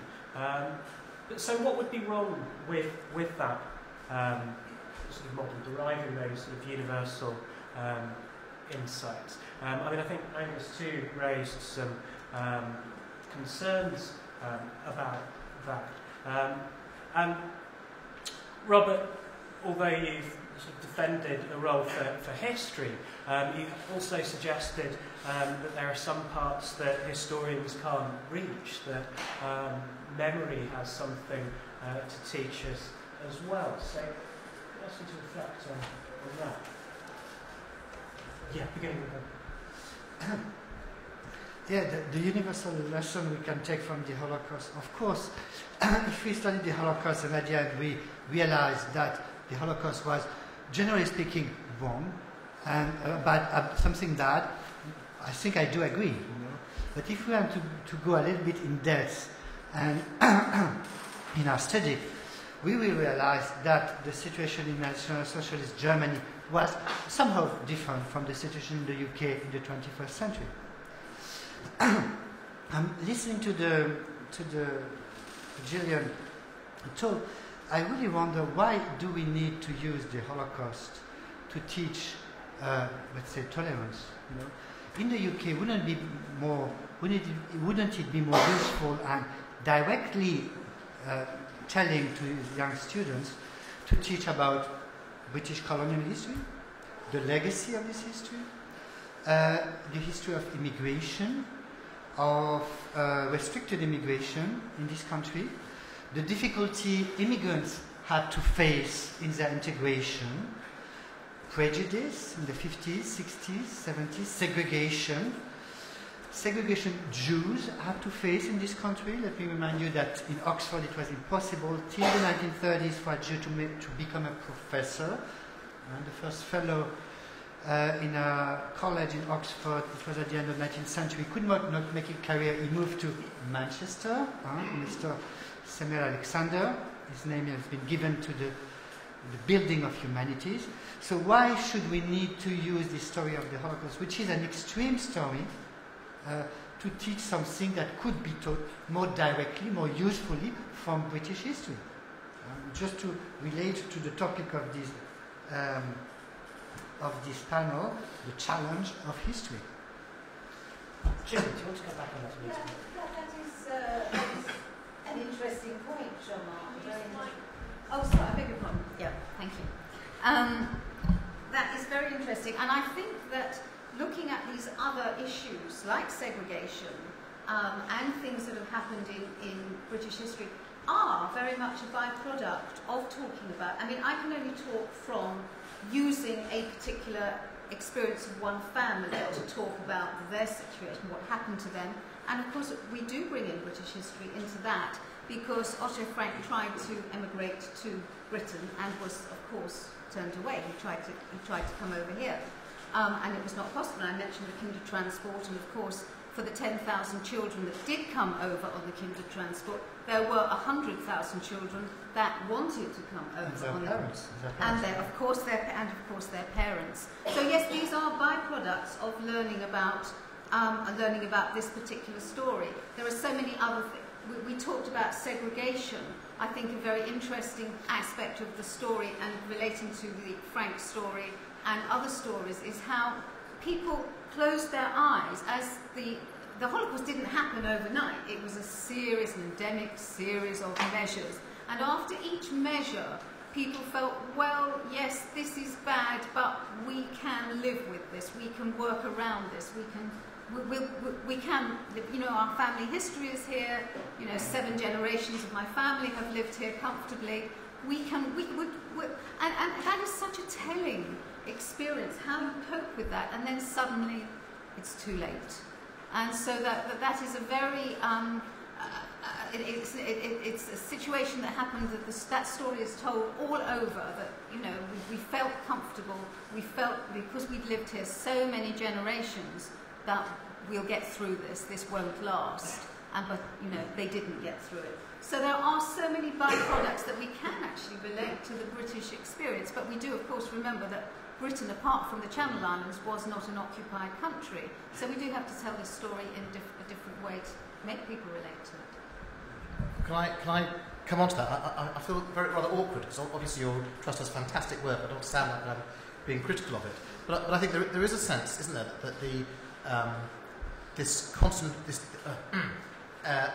So what would be wrong with that sort of model, deriving those sort of universal insights? I mean, I think Angus too raised some concerns about that. And Robert, although you've sort of defended a role for history, you've also suggested that there are some parts that historians can't reach, that memory has something to teach us as well. So I'd ask you to reflect on that. Yeah, beginning with that. Yeah, the universal lesson we can take from the Holocaust, of course, if we study the Holocaust and at the end we realize that the Holocaust was, generally speaking, wrong and something bad, I think I do agree. But if we want to go a little bit in depth and in our study, we will realize that the situation in National Socialist Germany was somehow different from the situation in the UK in the 21st century. I'm listening to Gillian talk. I really wonder, why do we need to use the Holocaust to teach, let's say, tolerance? In the UK, wouldn't it be more useful and directly telling to young students to teach about British colonial history, the legacy of this history, the history of immigration, of restricted immigration in this country, the difficulty immigrants had to face in their integration, prejudice in the 50s, 60s, 70s, segregation Jews had to face in this country. Let me remind you that in Oxford it was impossible till the 1930s for a Jew to become a professor. And the first fellow in a college in Oxford, it was at the end of the 19th century, could not make a career. He moved to Manchester, Mr. Samuel Alexander. His name has been given to the building of humanities. So why should we need to use the story of the Holocaust, which is an extreme story, to teach something that could be taught more directly, more usefully from British history? Just to relate to the topic of this panel, the challenge of history. Jim, do you want to go back on that? That is an interesting point, Jean-Marc. Oh, sorry, I beg your pardon. Yeah, thank you. That is very interesting, and I think that looking at these other issues like segregation and things that have happened in British history are very much a byproduct of talking about. I mean, I can only talk from using a particular experience of one family to talk about their situation, what happened to them. And of course, we do bring in British history into that because Otto Frank tried to emigrate to Britain and was, of course, turned away. He tried to come over here. And it was not possible. I mentioned the Kinder transport, and of course for the 10,000 children that did come over on the Kindertransport, there were 100,000 children that wanted to come over on parents. and of course their parents. So yes, these are byproducts of learning about this particular story. There are so many other things. We talked about segregation. I think a very interesting aspect of the story and relating to the Frank story and other stories is how people closed their eyes as the Holocaust didn't happen overnight. It was a serious, an endemic series of measures. And after each measure, people felt, well, yes, this is bad, but we can live with this. We can work around this. We can, you know, our family history is here. You know, 7 generations of my family have lived here comfortably. And that is such a telling experience, how you cope with that, and then suddenly it's too late. And so that is a very it's a situation that happened that story is told all over, that, you know, we felt comfortable, we felt, because we'd lived here so many generations, that we'll get through this won't last. But you know, they didn't get through it. So there are so many byproducts that we can actually relate to the British experience, but we do of course remember that Britain, apart from the Channel Islands, was not an occupied country. So we do have to tell this story in a different way to make people relate to it. Can I come on to that? I feel rather awkward, because obviously your trust does fantastic work. I don't sound like I'm being critical of it. But I think there is a sense, isn't there, that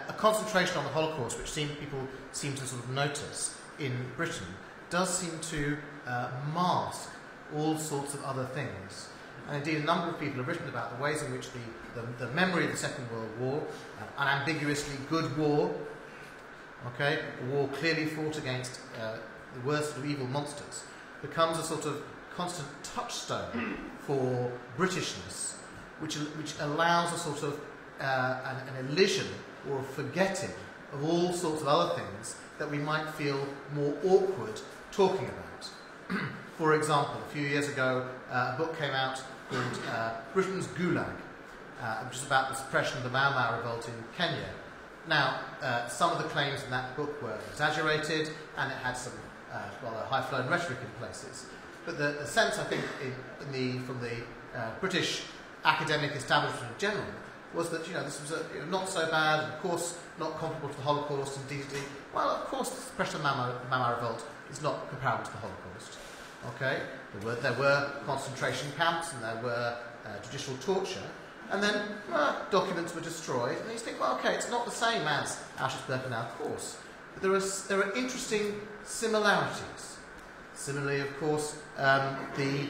a concentration on the Holocaust, which people seem to sort of notice in Britain, does seem to mask all sorts of other things. And indeed, a number of people have written about the ways in which the memory of the Second World War, an ambiguously good war, okay, a war clearly fought against the worst of evil monsters, becomes a sort of constant touchstone for Britishness, which allows a sort of an elision or a forgetting of all sorts of other things that we might feel more awkward talking about. For example, a few years ago, a book came out called Britain's Gulag, which is about the suppression of the Mau Mau revolt in Kenya. Now, some of the claims in that book were exaggerated, and it had some rather high-flown rhetoric in places. But the sense, I think, from the British academic establishment in general, was that, you know, this was not so bad, and of course not comparable to the Holocaust. Indeed, well, of course, the suppression of the Mau Mau revolt is not comparable to the Holocaust. Okay, there were concentration camps, and there were judicial torture, and then documents were destroyed. And you think, well, okay, it's not the same as Auschwitz-Birkenau, of course, but there are interesting similarities. Similarly, of course, the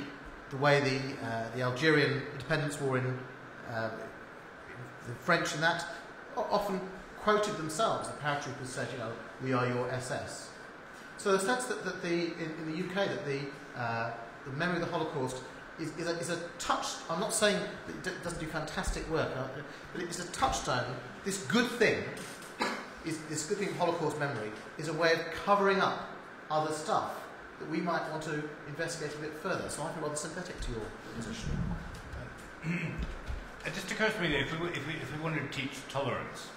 way the Algerian independence war in the French in that often quoted themselves. The paratroopers said, you know, we are your SS. So the sense that in the UK that the memory of the Holocaust is a touch. I'm not saying that it doesn't do fantastic work, but it's a touchstone. This good thing, Holocaust memory, is a way of covering up other stuff that we might want to investigate a bit further. So I feel rather sympathetic to your position. It just occurs to me that if we wanted to teach tolerance,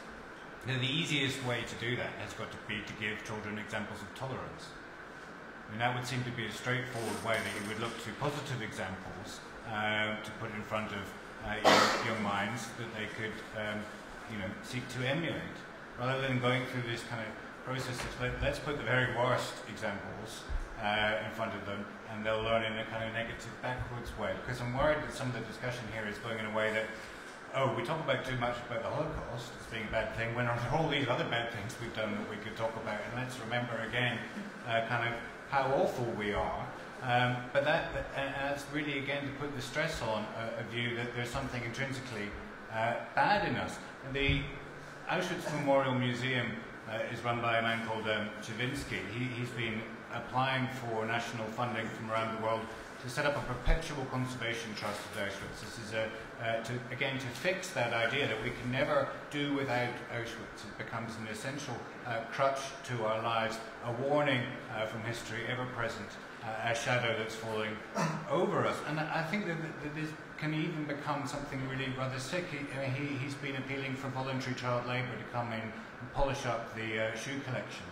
then the easiest way to do that has got to be to give children examples of tolerance. I mean, that would seem to be a straightforward way that you would look to positive examples to put in front of young minds that they could, seek to emulate, rather than going through this kind of process of let's put the very worst examples in front of them, and they'll learn in a kind of negative, backwards way. Because I'm worried that some of the discussion here is going in a way that, we talk about too much about the Holocaust as being a bad thing, when there are all these other bad things we've done that we could talk about, and let's remember again kind of how awful we are. But that's really, again, to put the stress on a view that there's something intrinsically bad in us. And the Auschwitz Memorial Museum is run by a man called Chavinsky. He's been applying for national funding from around the world to set up a perpetual conservation trust at Auschwitz. This is to fix that idea that we can never do without Auschwitz. It becomes an essential crutch to our lives, a warning from history, ever present, a shadow that's falling over us. And I think that this can even become something really rather sick. He's been appealing for voluntary child labour to come in and polish up the shoe collection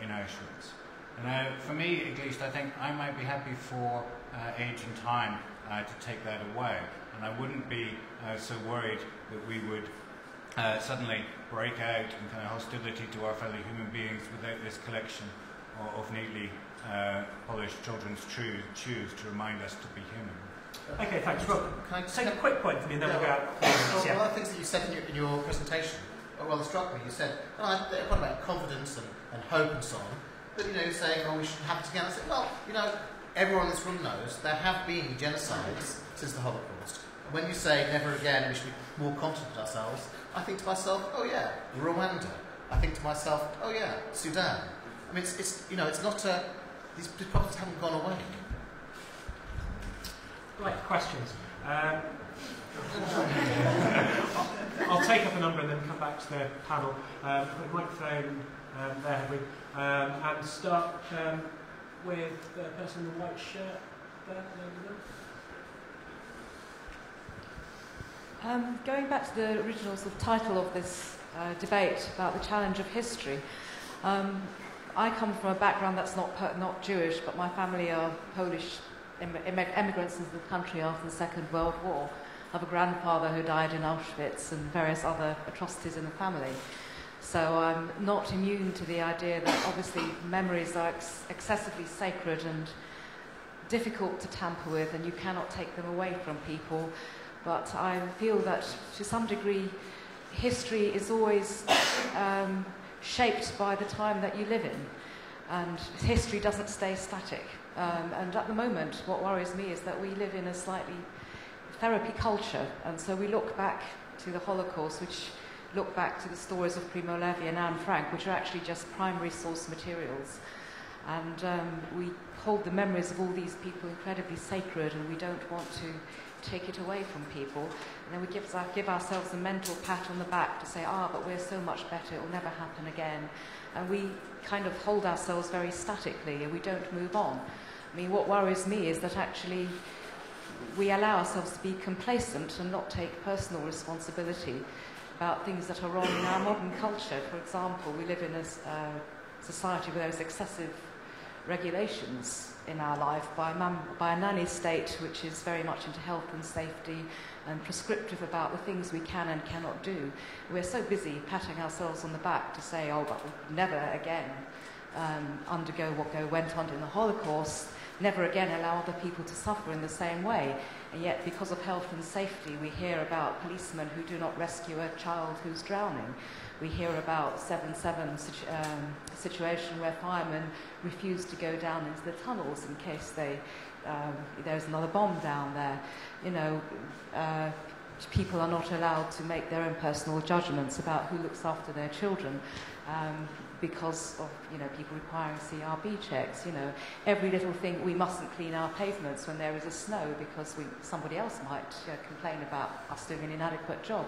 in Auschwitz. And for me, at least, I think I might be happy for age and time to take that away. And I wouldn't be so worried that we would suddenly break out in kind of hostility to our fellow human beings without this collection of neatly polished children's shoes to remind us to be human. Okay, thanks. Well, can I just take a quick point from you and then we'll go out? One of the things that you said in your presentation rather struck me. You said, they're quite about confidence and hope and so on, but saying, we should have it together. I said, well, everyone in this room knows there have been genocides since the Holocaust. And when you say never again, we should be more confident of ourselves, I think to myself, oh yeah, Rwanda. I think to myself, oh yeah, Sudan. I mean, it's not these problems haven't gone away. Right, questions. I'll take up a number and then come back to the panel. Put a microphone there, have we? And start with the person in the white shirt there. Going back to the original sort of title of this debate about the challenge of history, I come from a background that's not Jewish, but my family are Polish immigrants into the country after the Second World War. I have a grandfather who died in Auschwitz and various other atrocities in the family. So I'm not immune to the idea that obviously memories are excessively sacred and difficult to tamper with, and you cannot take them away from people. But I feel that to some degree history is always shaped by the time that you live in, and history doesn't stay static. And at the moment, what worries me is that we live in a slightly therapy culture, and so we look back to the Holocaust, which look back to the stories of Primo Levi and Anne Frank, which are actually just primary source materials. And we hold the memories of all these people incredibly sacred, and we don't want to take it away from people. And then we give ourselves a mental pat on the back to say, but we're so much better, it will never happen again. And we kind of hold ourselves very statically, and we don't move on. I mean, what worries me is that actually we allow ourselves to be complacent and not take personal responsibility about things that are wrong in our modern culture. For example, we live in a society where there's excessive regulations in our life by a nanny state which is very much into health and safety and prescriptive about the things we can and cannot do. We're so busy patting ourselves on the back to say, but we'll never again undergo what went on in the Holocaust, never again allow other people to suffer in the same way. And yet, because of health and safety, we hear about policemen who do not rescue a child who's drowning. We hear about 7/7 situation where firemen refuse to go down into the tunnels in case there's another bomb down there. People are not allowed to make their own personal judgments about who looks after their children. Because of people requiring CRB checks, every little thing. We mustn't clean our pavements when there is a snow because somebody else might complain about us doing an inadequate job.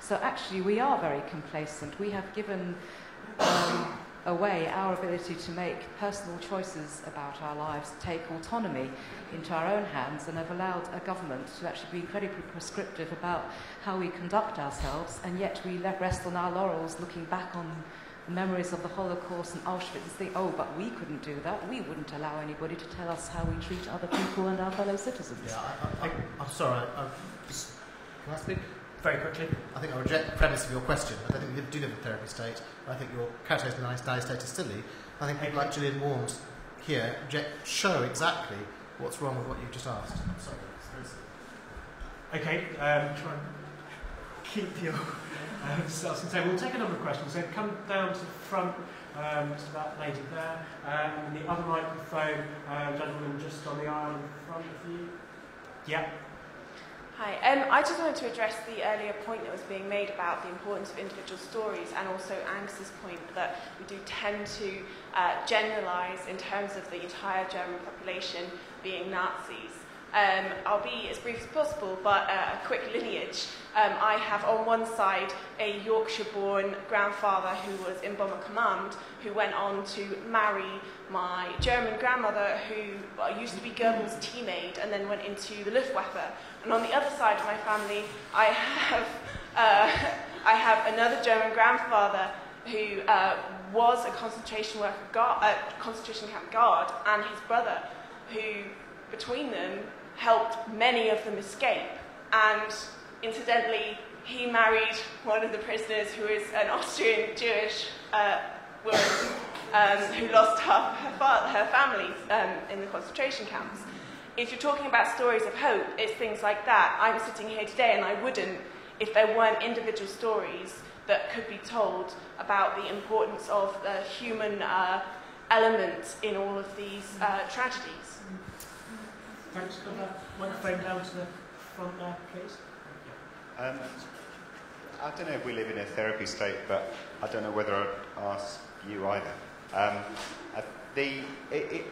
So actually we are very complacent. We have given away our ability to make personal choices about our lives, take autonomy into our own hands, and have allowed a government to actually be incredibly prescriptive about how we conduct ourselves, and yet we rest on our laurels looking back on the memories of the Holocaust and Auschwitz and think, but we couldn't do that. We wouldn't allow anybody to tell us how we treat other people and our fellow citizens. Yeah, I'm sorry. Can I speak? Very quickly. I think I reject the premise of your question. I think you do live in a therapy state. I think your characterisation of the United States is silly. I think people like Gillian Walnes here show exactly what's wrong with what you've just asked. I'm sorry. Okay, try and keep your selves contained. We'll take a number of questions. So come down to the front, to that lady there, and the other microphone, gentleman just on the aisle in front of you. Yeah. Hi, I just wanted to address the earlier point that was being made about the importance of individual stories, and also Angus's point that we do tend to generalise in terms of the entire German population being Nazis. I'll be as brief as possible, but a quick lineage. I have on one side a Yorkshire-born grandfather who was in Bomber Command, who went on to marry my German grandmother, who used to be Goebbels' teammate and then went into the Luftwaffe. And on the other side of my family, I have another German grandfather who was a concentration camp guard, and his brother, who between them helped many of them escape. And incidentally, he married one of the prisoners, who is an Austrian Jewish woman who lost her family in the concentration camps. If you're talking about stories of hope, it's things like that. I'm sitting here today, and I wouldn't if there weren't individual stories that could be told about the importance of the human element in all of these tragedies. Thanks for that. Microphone down to the front there, please. I don't know if we live in a therapy state, but I don't know whether I'd ask you either. I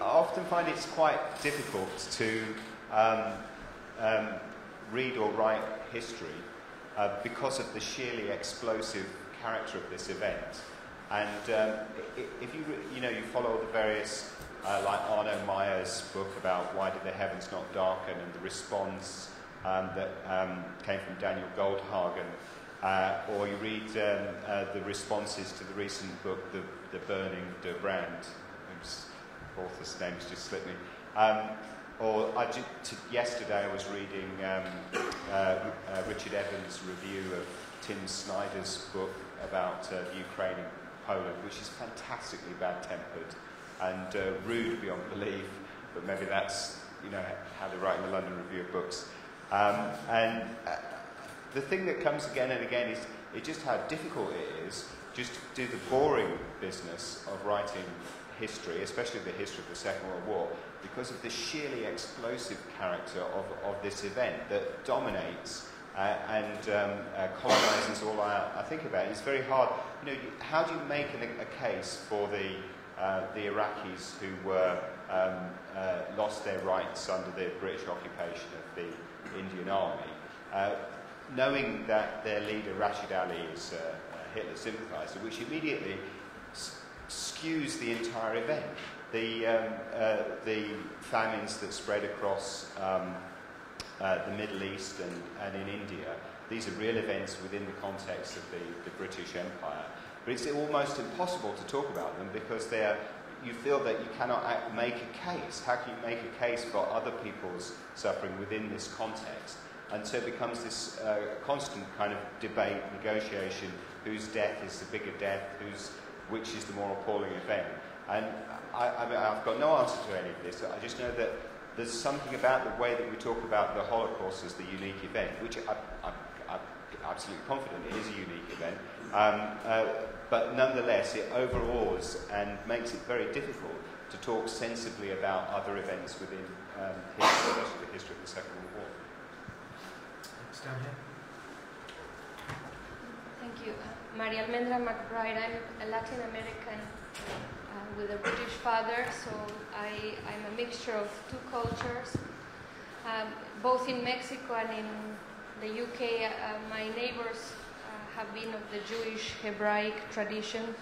often find it's quite difficult to read or write history because of the sheerly explosive character of this event. And if you follow the various, like Arno Meyer's book about Why Did the Heavens Not Darken, and the response that came from Daniel Goldhagen, or you read the responses to the recent book, The Burning de Brand, whose author's name's just slipped me. Yesterday I was reading Richard Evans' review of Tim Snyder's book about Ukraine and Poland, which is fantastically bad-tempered and rude beyond belief, but maybe that's how they write in the London Review of Books. The thing that comes again and again is just how difficult it is just to do the boring business of writing history, especially the history of the Second World War, because of the sheerly explosive character of this event that dominates and colonizes all I think about. It's very hard. How do you make a case for the Iraqis who were lost their rights under the British occupation of the Indian Army, knowing that their leader Rashid Ali is a Hitler sympathizer, which immediately skews the entire event. The famines that spread across the Middle East and in India, these are real events within the context of the British Empire. But it's almost impossible to talk about them because you feel that you cannot make a case. How can you make a case for other people's suffering within this context? And so it becomes this constant kind of debate, negotiation, whose death is the bigger death, which is the more appalling event. And I've got no answer to any of this. I just know that there's something about the way that we talk about the Holocaust as the unique event, which I'm absolutely confident it is a unique event. But nonetheless, it overawes and makes it very difficult to talk sensibly about other events within history, especially the history of the Second World War. Thanks, down here. Thank you. Maria Almendra McBride. I'm a Latin American with a British father, so I'm a mixture of two cultures. Both in Mexico and in the UK, my neighbors have been of the Jewish Hebraic tradition,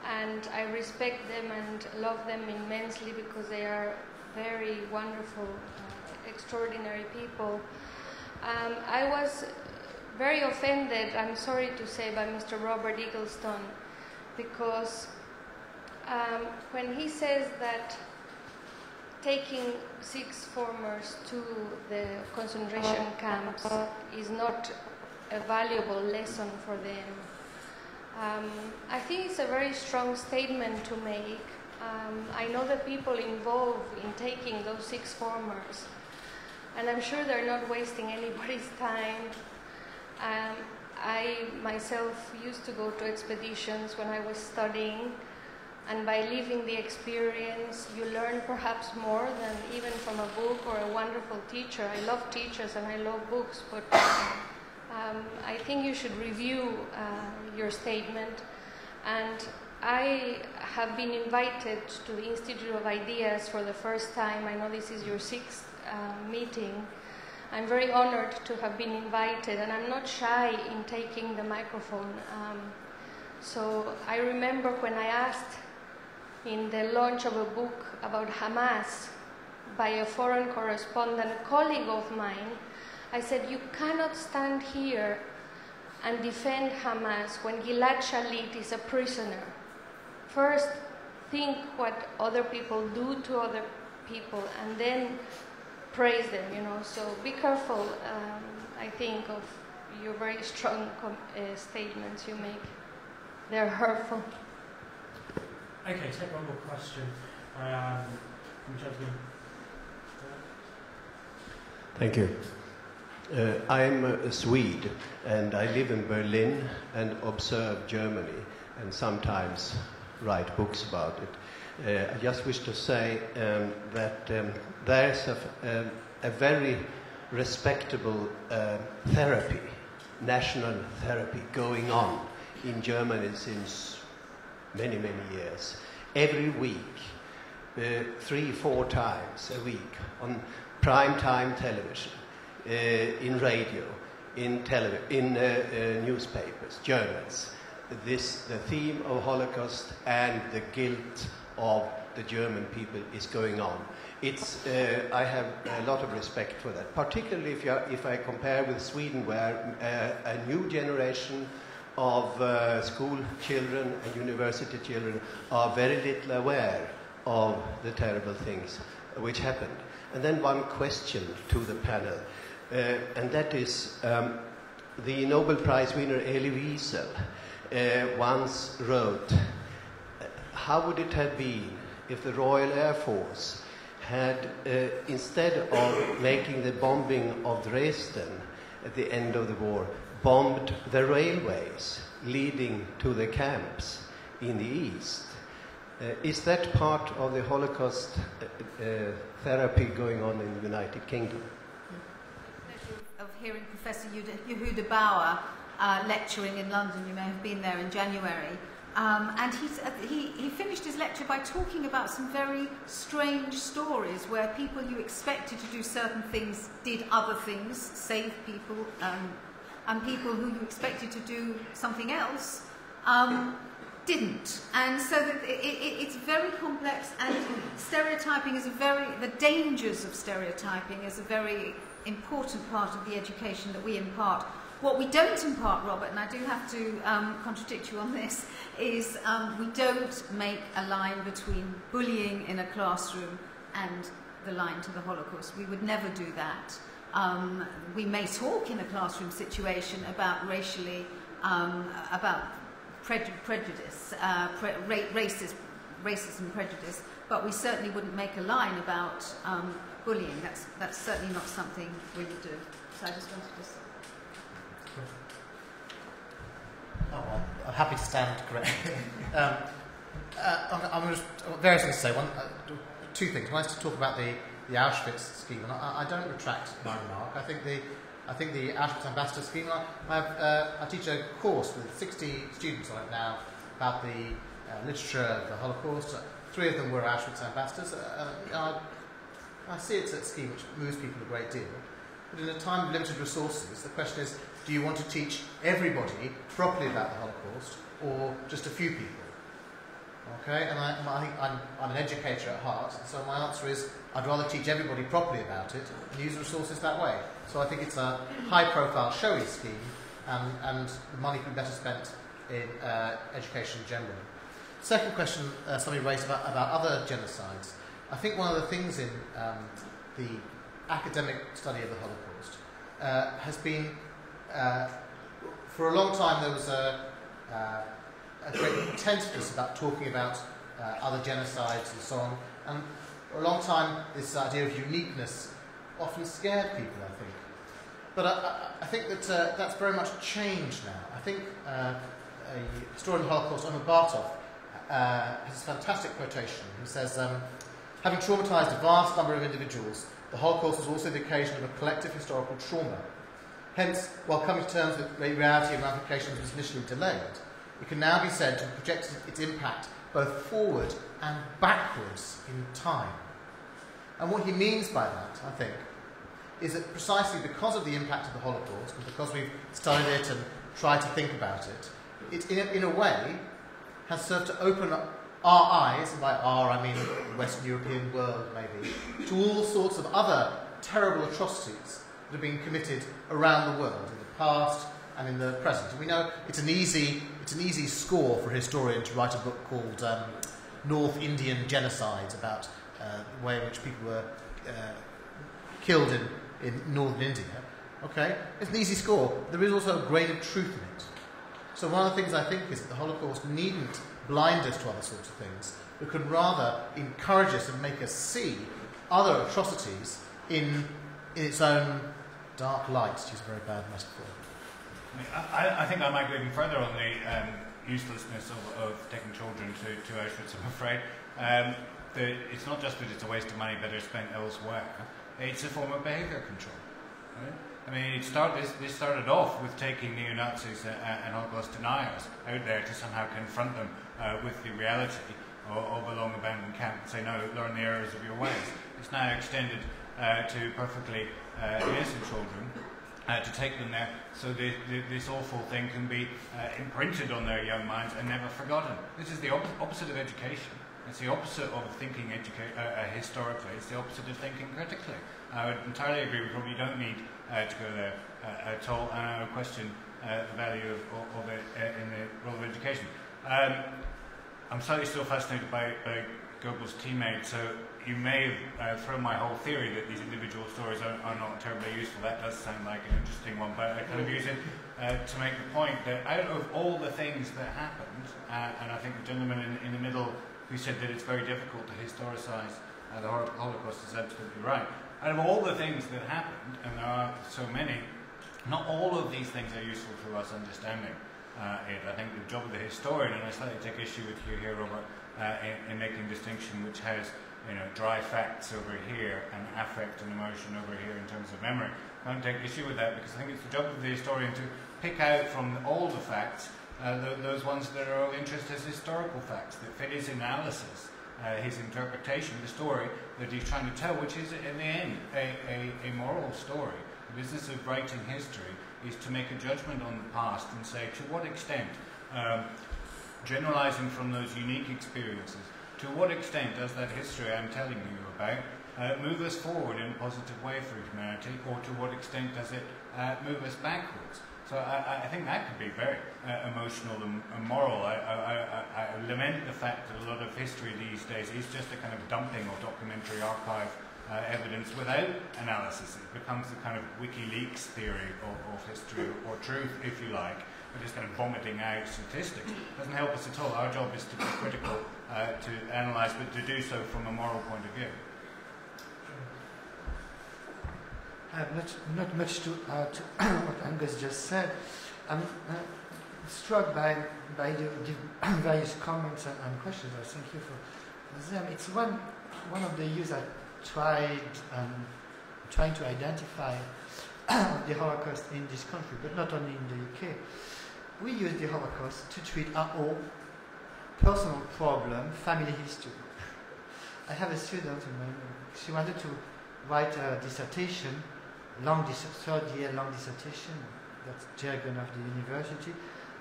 and I respect them and love them immensely because they are very wonderful, extraordinary people. I was very offended, I'm sorry to say, by Mr. Robert Eaglestone, because when he says that taking 6 formers to the concentration camps is not a valuable lesson for them, I think it's a very strong statement to make. I know the people involved in taking those 6 formers, and I'm sure they're not wasting anybody's time. I myself used to go to expeditions when I was studying, and by living the experience, you learn perhaps more than even from a book or a wonderful teacher. I love teachers and I love books, but I think you should review your statement. And I have been invited to the Institute of Ideas for the first time. I know this is your 6th meeting. I'm very honored to have been invited, and I'm not shy in taking the microphone. So I remember when I asked in the launch of a book about Hamas by a foreign correspondent, a colleague of mine, I said, you cannot stand here and defend Hamas when Gilad Shalit is a prisoner. First, think what other people do to other people, and then praise them, you know. So be careful, I think, of your very strong statements you make. They're hurtful. Okay, take one more question from the gentleman. Thank you. I'm a Swede, and I live in Berlin and observe Germany, and sometimes write books about it. I just wish to say that there's a very respectable therapy, national therapy, going on in Germany since many, many years. Every week, 3-4 times a week, on prime time television, in radio, in newspapers, journals. The theme of Holocaust and the guilt of the German people is going on. I have a lot of respect for that, particularly if I compare with Sweden, where a new generation of school children and university children are very little aware of the terrible things which happened. And then one question to the panel, and that is the Nobel Prize winner Elie Wiesel once wrote, how would it have been if the Royal Air Force had, instead of making the bombing of Dresden at the end of the war, bombed the railways leading to the camps in the east? Is that part of the Holocaust therapy going on in the United Kingdom? Of hearing Professor Yehuda Bauer lecturing in London. You may have been there in January. And he finished his lecture by talking about some very strange stories where people you expected to do certain things did other things, save people, and people who you expected to do something else didn't. And so that it's very complex, and stereotyping is the dangers of stereotyping is a very important part of the education that we impart. What we don't impart, Robert, and I do have to contradict you on this, is we don't make a line between bullying in a classroom and the line to the Holocaust. We would never do that. We may talk in a classroom situation about racially, about prejudice, racism prejudice, but we certainly wouldn't make a line about bullying. That's certainly not something we would do. So I just wanted to say. Oh, well, I'm happy to stand corrected. I'm just various things to say. Two things. One is to talk about the Auschwitz scheme, and I don't retract my remark. I think the Auschwitz ambassador scheme. I teach a course with 60 students on it now about the literature of the Holocaust. 3 of them were Auschwitz ambassadors. I see it's a scheme which moves people a great deal. But in a time of limited resources, the question is, do you want to teach everybody properly about the Holocaust, or just a few people? Okay, and I'm an educator at heart, so my answer is I'd rather teach everybody properly about it and use resources that way. So I think it's a high-profile, showy scheme, and the money could be better spent in education generally. Second question somebody raised about other genocides. I think one of the things in the academic study of the Holocaust has been, for a long time there was a great tentativeness about talking about other genocides and so on, and for a long time this idea of uniqueness often scared people, I think. But I think that that's very much changed now. I think a historian of the Holocaust, Omar Bartov, has this fantastic quotation. He says, having traumatized a vast number of individuals, the Holocaust was also the occasion of a collective historical trauma. Hence, while coming to terms with reality and ramifications was initially delayed, it can now be said to have projected its impact both forward and backwards in time. And what he means by that, I think, is that precisely because of the impact of the Holocaust, and because we've studied it and tried to think about it, it in a way has served to open up our eyes, and by our I mean the Western European world maybe, to all sorts of other terrible atrocities that have been committed around the world in the past and in the present. And we know it's an easy score for a historian to write a book called North Indian Genocides about the way in which people were killed in northern India. Okay, it's an easy score. There is also a grain of truth in it. So one of the things I think is that the Holocaust needn't blind us to other sorts of things, but could rather encourage us and make us see other atrocities in its own dark light, to use a very bad metaphor. I think I might go even further on the uselessness of taking children to Auschwitz, I'm afraid. It's not just that it's a waste of money better spent elsewhere, it's a form of behaviour control. Right? I mean, this started off with taking neo-Nazis and Holocaust deniers out there to somehow confront them with the reality of a long-abandoned camp and say, no, learn the errors of your ways. It's now extended to perfectly innocent children to take them there so this awful thing can be imprinted on their young minds and never forgotten. This is the opposite of education. It's the opposite of thinking historically. It's the opposite of thinking critically. I would entirely agree with Rob. You don't need to go there at all, and I would question the value of it in the role of education. I'm slightly still fascinated by Goebbels' teammate, so you may have thrown my whole theory that these individual stories are not terribly useful. That does sound like an interesting one, but I kind of use it to make the point that out of all the things that happened, and I think the gentleman in the middle who said that it's very difficult to historicise the Holocaust is absolutely right. Out of all the things that happened, and there are so many, not all of these things are useful to us understanding it. I think the job of the historian, and I slightly take issue with you here, Robert, in making distinction which has dry facts over here and affect and emotion over here in terms of memory. I don't take issue with that because I think it's the job of the historian to pick out from all the facts those ones that are of interest as historical facts, that fit his analysis, his interpretation of the story that he's trying to tell, which is, in the end, a moral story. The business of writing history is to make a judgment on the past and say, to what extent, generalizing from those unique experiences, to what extent does that history I'm telling you about move us forward in a positive way for humanity, or to what extent does it move us backwards? So I think that could be very emotional and moral. I lament the fact that a lot of history these days is just a kind of dumping or documentary archive evidence without analysis. It becomes the kind of WikiLeaks theory of history, or truth, if you like. We're just kind of vomiting out statistics. It doesn't help us at all. Our job is to be critical, to analyse, but to do so from a moral point of view. I have not much to add to what Angus just said. I'm struck by the various comments and questions. I thank you for them. It's one of the issues I trying to identify the Holocaust in this country, but not only in the UK. We use the Holocaust to treat our own personal problem, family history. I have a student, she wanted to write a dissertation, third-year long dissertation, that's jargon of the university,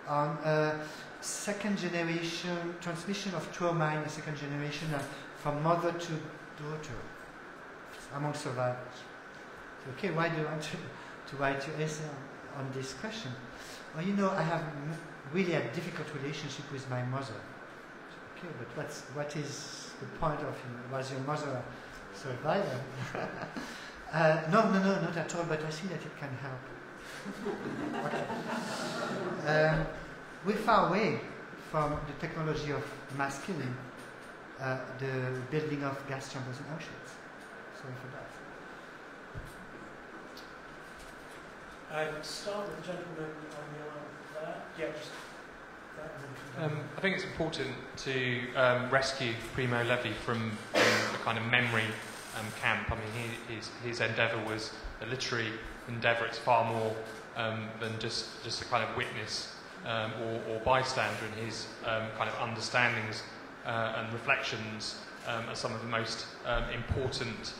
on second generation, transmission of trauma in the second generation from mother to daughter among survivors. So, okay, why do you want to write your essay on this question? Well, I have really a difficult relationship with my mother. Okay, but what is the point of, was your mother a survivor? No, not at all, but I see that it can help. Okay. We're far away from the technology of mass killing, the building of gas chambers in Auschwitz. Sorry for that. Start with the gentleman on the aisle there. Yeah, just that. I think it's important to rescue Primo Levi from the kind of memory camp. I mean, his endeavour was a literary endeavour. It's far more than just a kind of witness or bystander in his kind of understandings and reflections are some of the most important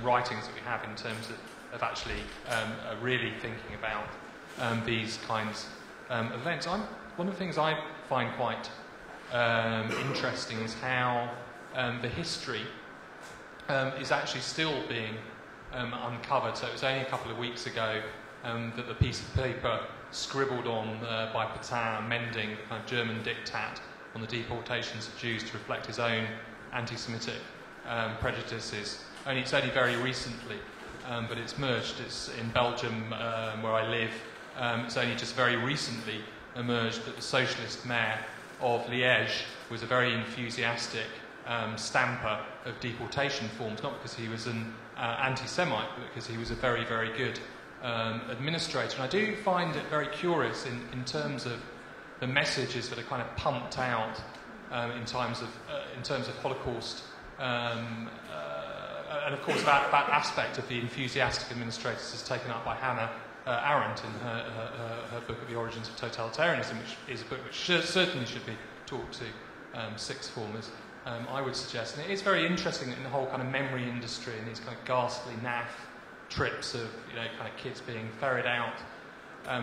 writings that we have in terms of actually really thinking about these kinds of events. One of the things I find quite interesting is how the history is actually still being uncovered. So it was only a couple of weeks ago that the piece of paper scribbled on by Pétain amending the kind of German diktat on the deportations of Jews to reflect his own anti-Semitic prejudices. It's only very recently, but it's merged. It's in Belgium, where I live. It's only just very recently emerged that the socialist mayor of Liège was a very enthusiastic stamper of deportation forms, not because he was an anti-Semite, but because he was a very, very good administrator. And I do find it very curious in terms of the messages that are kind of pumped out in terms of Holocaust, and of course that aspect of the enthusiastic administrators is taken up by Hannah Arendt in her book of The Origins of Totalitarianism, which is a book which certainly should be taught to sixth formers, I would suggest. And it is very interesting that in the whole kind of memory industry and these kind of ghastly naff trips of kind of kids being ferried out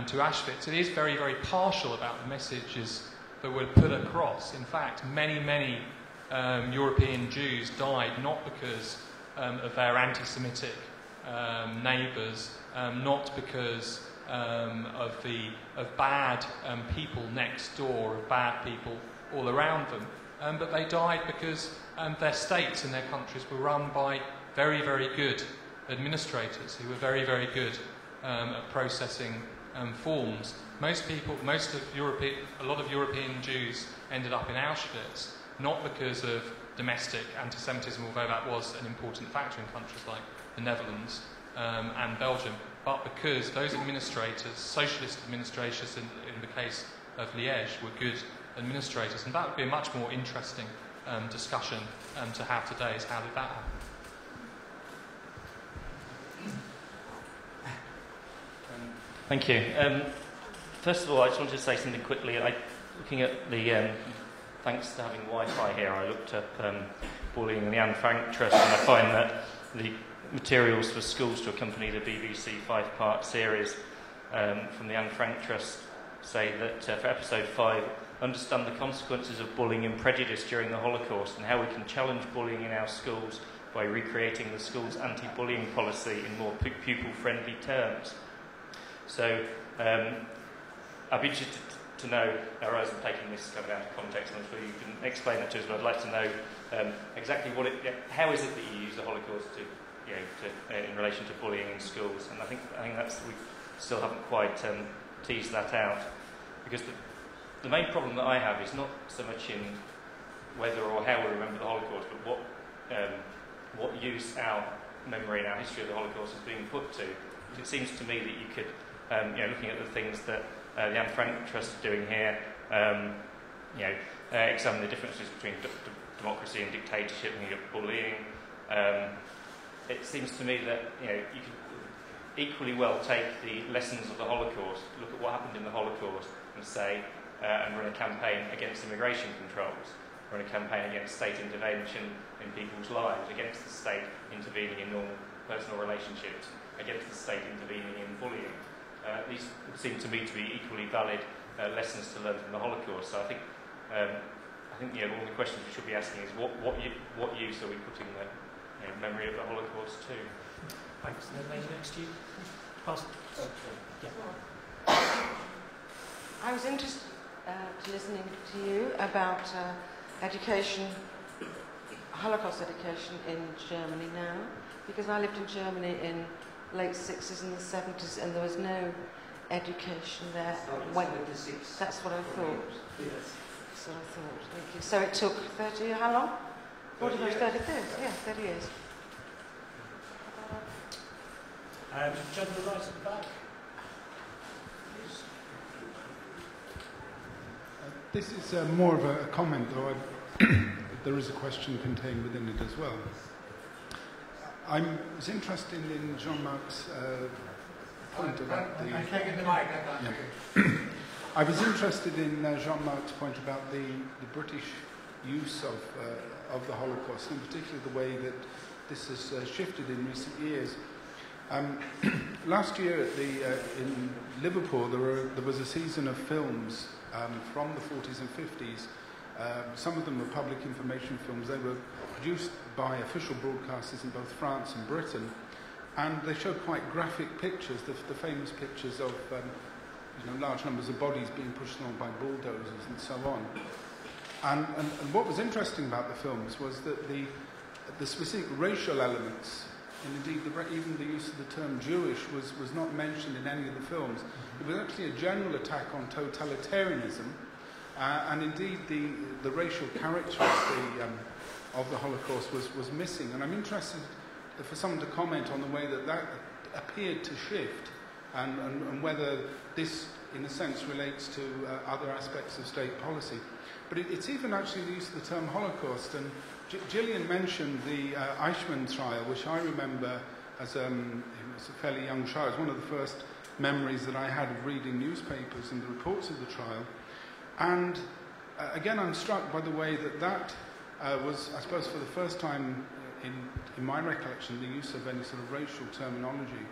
to Auschwitz, it is very, very partial about the messages that were put across. In fact, many European Jews died not because of their anti-Semitic neighbours, not because of bad people next door, of bad people all around them, but they died because their states and their countries were run by very, very good administrators who were very, very good at processing forms. A lot of European Jews ended up in Auschwitz, not because of domestic anti-Semitism, although that was an important factor in countries like the Netherlands and Belgium, but because those administrators, socialist administrators in the case of Liège, were good administrators. And that would be a much more interesting discussion to have today, is how did that happen? Thank you. First of all, I just wanted to say something quickly. Looking at the, thanks to having Wi-Fi here, I looked up bullying in the Anne Frank Trust, and I find that the materials for schools to accompany the BBC 5-part series from the Anne Frank Trust say that for episode 5, understand the consequences of bullying and prejudice during the Holocaust and how we can challenge bullying in our schools by recreating the school's anti-bullying policy in more pupil-friendly terms. So I'd be interested to know, now Rose, I'm taking this kind of out of context, and I'm sure you can explain that to us, but I'd like to know exactly how is it that you use the Holocaust in relation to bullying in schools, and I think we still haven't quite teased that out, because the main problem that I have is not so much in whether or how we remember the Holocaust, but what use our memory and our history of the Holocaust is being put to. It seems to me that you could, looking at the things that the Anne Frank Trust is doing here, examine the differences between democracy and dictatorship, and bullying. It seems to me that you could equally well take the lessons of the Holocaust, look at what happened in the Holocaust, and say, and run a campaign against immigration controls, run a campaign against state intervention in people's lives, against the state intervening in normal personal relationships, against the state intervening in bullying. These would seem to me to be equally valid lessons to learn from the Holocaust. So I think one of the questions we should be asking is what use are we putting the memory of the Holocaust to? Thanks. And then maybe next to you. Pass. Yeah. I was interested listening to you about education, Holocaust education in Germany now, because I lived in Germany in late 60s and the 70s, and there was no education there. That's what I thought. Yes. That's what I thought. Thank you. So it took 30, how long? 30 years. 30 years. Yeah, 30 years. Gentleman right at the back. This is more of a comment, though there is a question contained within it as well. I was interested in Jean-Marc's point about the... I'm taking the mic. I was interested in Jean-Marc's point about the British use of the Holocaust, in particular the way that this has shifted in recent years. Last year in Liverpool, there was a season of films from the 40s and 50s. Some of them were public information films. They were produced by official broadcasters in both France and Britain, and they showed quite graphic pictures, the famous pictures of large numbers of bodies being pushed along by bulldozers and so on. And what was interesting about the films was that the specific racial elements, and indeed even the use of the term Jewish was not mentioned in any of the films. It was actually a general attack on totalitarianism, and indeed the racial character of the Holocaust was missing. And I'm interested for someone to comment on the way that appeared to shift, and whether this, in a sense, relates to other aspects of state policy. But it's even actually the use of the term Holocaust. And Gillian mentioned the Eichmann trial, which I remember as a fairly young child. It was one of the first memories that I had of reading newspapers and the reports of the trial. And again, I'm struck by the way that was, I suppose, for the first time in my recollection, the use of any sort of racial terminology.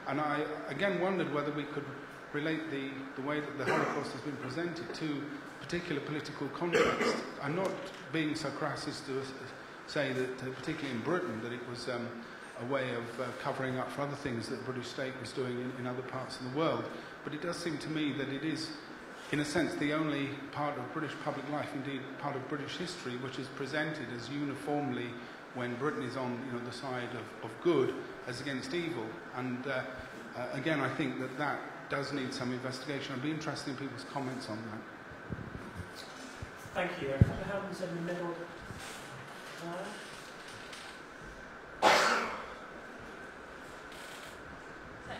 And I again wondered whether we could relate the way that the Holocaust has been presented to particular political context. I'm not being so crass as to say that, particularly in Britain, that it was a way of covering up for other things that the British state was doing in other parts of the world. But it does seem to me that it is, in a sense, the only part of British public life, indeed part of British history, which is presented as uniformly, when Britain is on the side of good as against evil. And again, I think that does need some investigation. I'd be interested in people's comments on that. Thank you. A couple of hands in the middle.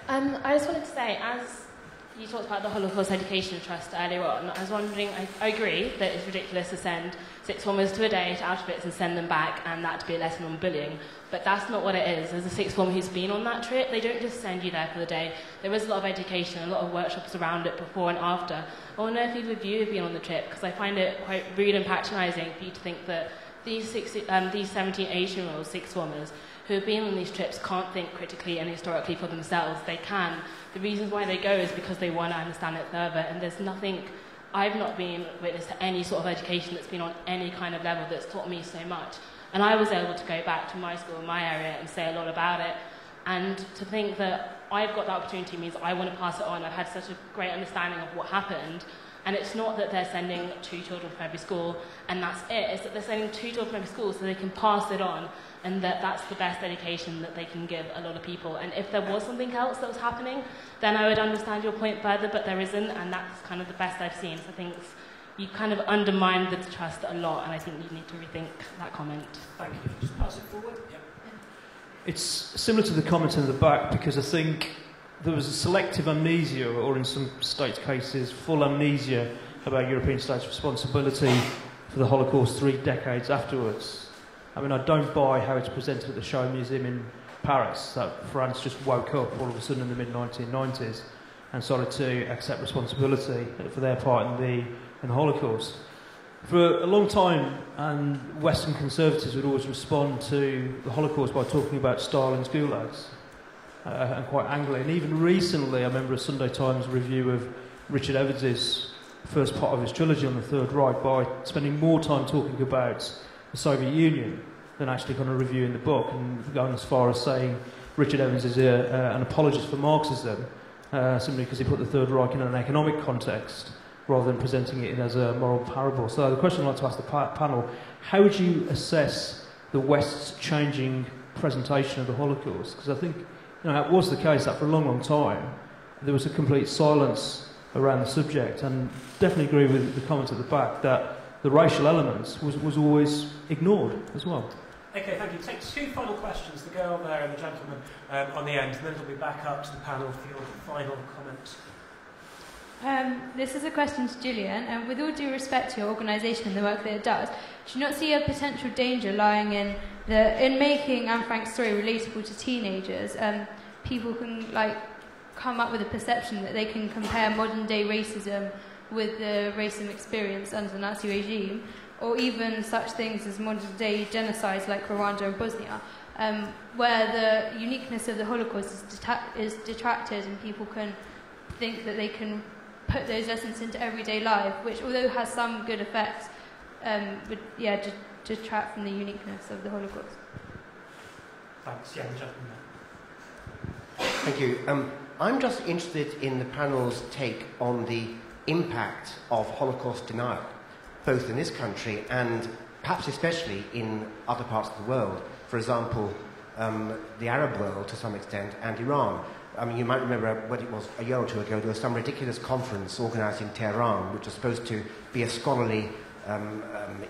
I just wanted to say, as you talked about the Holocaust Education Trust earlier on, I was wondering, I agree that it's ridiculous to send sixth formers to a day to Auschwitz and send them back, and that to be a lesson on bullying. But that's not what it is. As a sixth former who's been on that trip, they don't just send you there for the day. There was a lot of education, a lot of workshops around it before and after. I wonder if either of you have been on the trip, because I find it quite rude and patronising for you to think that these 17, 18-year-old sixth formers who have been on these trips can't think critically and historically for themselves. They can. The reasons why they go is because they want to understand it further, and there's nothing, I've not been witness to any sort of education that's been on any kind of level that's taught me so much. And I was able to go back to my school in my area and say a lot about it. And to think that I've got the opportunity means I want to pass it on. I've had such a great understanding of what happened. And it's not that they're sending 2 children from every school and that's it. It's that they're sending 2 children from every school so they can pass it on, and that's the best education that they can give a lot of people. And if there was something else that was happening, then I would understand your point further, but there isn't, and that's kind of the best I've seen. So I think you kind of undermine the trust a lot, and I think you need to rethink that comment. Thank you. Just pass it forward. Yep. It's similar to the comment in the back, because I think there was a selective amnesia, or in some states' cases, full amnesia about European states' responsibility for the Holocaust 3 decades afterwards. I mean, I don't buy how it's presented at the Show Museum in Paris, that France just woke up all of a sudden in the mid-1990s and started to accept responsibility for their part in the Holocaust. For a long time, and Western conservatives would always respond to the Holocaust by talking about Stalin's gulags, and quite angrily. And even recently, I remember a Sunday Times review of Richard Evans's first part of his trilogy on the Third Reich by spending more time talking about the Soviet Union than actually kind of reviewing the book, and going as far as saying Richard Evans is an apologist for Marxism, simply because he put the Third Reich in an economic context rather than presenting it as a moral parable. So the question I'd like to ask the panel, how would you assess the West's changing presentation of the Holocaust? Because I think it was the case that for a long, long time there was a complete silence around the subject, and definitely agree with the comment at the back that the racial elements was always ignored as well. Okay, thank you. Take 2 final questions, the girl there and the gentleman on the end, and then we'll be back up to the panel for your final comments. This is a question to Julian, and with all due respect to your organisation and the work that it does, do you not see a potential danger lying in making Anne Frank's story relatable to teenagers? People can come up with a perception that they can compare modern day racism with the racism experience under the Nazi regime, or even such things as modern-day genocides like Rwanda and Bosnia, where the uniqueness of the Holocaust is detracted and people can think that they can put those lessons into everyday life, which, although has some good effects, would detract from the uniqueness of the Holocaust. Thanks. Yeah, gentleman. Thank you. I'm just interested in the panel's take on the impact of Holocaust denial, both in this country and perhaps especially in other parts of the world. For example, the Arab world to some extent, and Iran. I mean, you might remember what it was a year or two ago, there was some ridiculous conference organised in Tehran, which was supposed to be a scholarly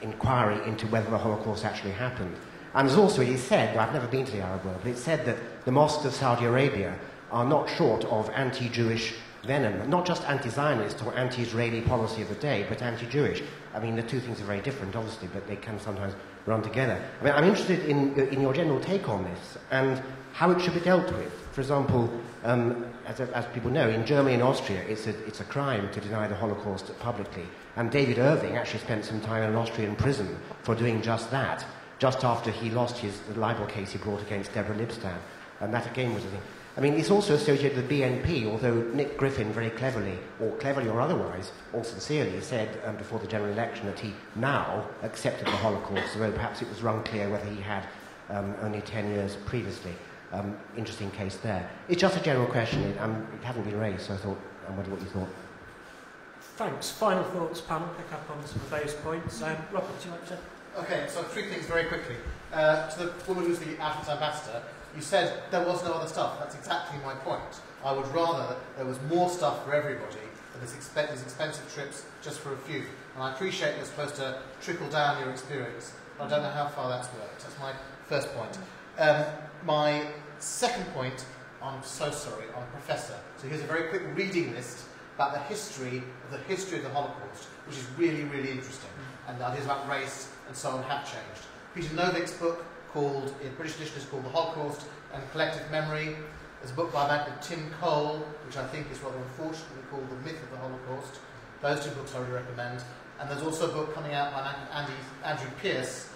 inquiry into whether the Holocaust actually happened. And as also it is said, I've never been to the Arab world, but it's said that the mosques of Saudi Arabia are not short of anti-Jewish venom, not just anti-Zionist or anti-Israeli policy of the day, but anti-Jewish. I mean, the two things are very different, obviously, but they can sometimes run together. I mean, I'm interested in your general take on this and how it should be dealt with. For example, as people know, in Germany and Austria, it's a crime to deny the Holocaust publicly. And David Irving actually spent some time in an Austrian prison for doing just that, just after he lost the libel case he brought against Deborah Lipstadt. And that again was a thing. I mean, it's also associated with the BNP, although Nick Griffin very cleverly or otherwise, or sincerely, said before the general election that he now accepted the Holocaust, although perhaps it was unclear whether he had only 10 years previously. Interesting case there. It's just a general question. It hasn't been raised, so I thought, I wonder what you thought. Thanks. Final thoughts, panel. Pick up on some of those points. Robert, do you like to? Okay, so three things very quickly. To the woman who's the Auschwitz ambassador, you said there was no other stuff. That's exactly my point. I would rather that there was more stuff for everybody than these expensive trips just for a few. And I appreciate you're supposed to trickle down your experience, but I don't know how far that's worked. That's my first point. My second point, I'm so sorry, I'm a professor. So here's a very quick reading list about the history of the Holocaust, which is really, really interesting. And the ideas about race and so on have changed. Peter Novick's book, in British edition, is called The Holocaust and Collective Memory. There's a book by a man called Tim Cole, which I think is rather unfortunately called The Myth of the Holocaust. Those two books I would recommend. And there's also a book coming out by a man called Andrew Pierce,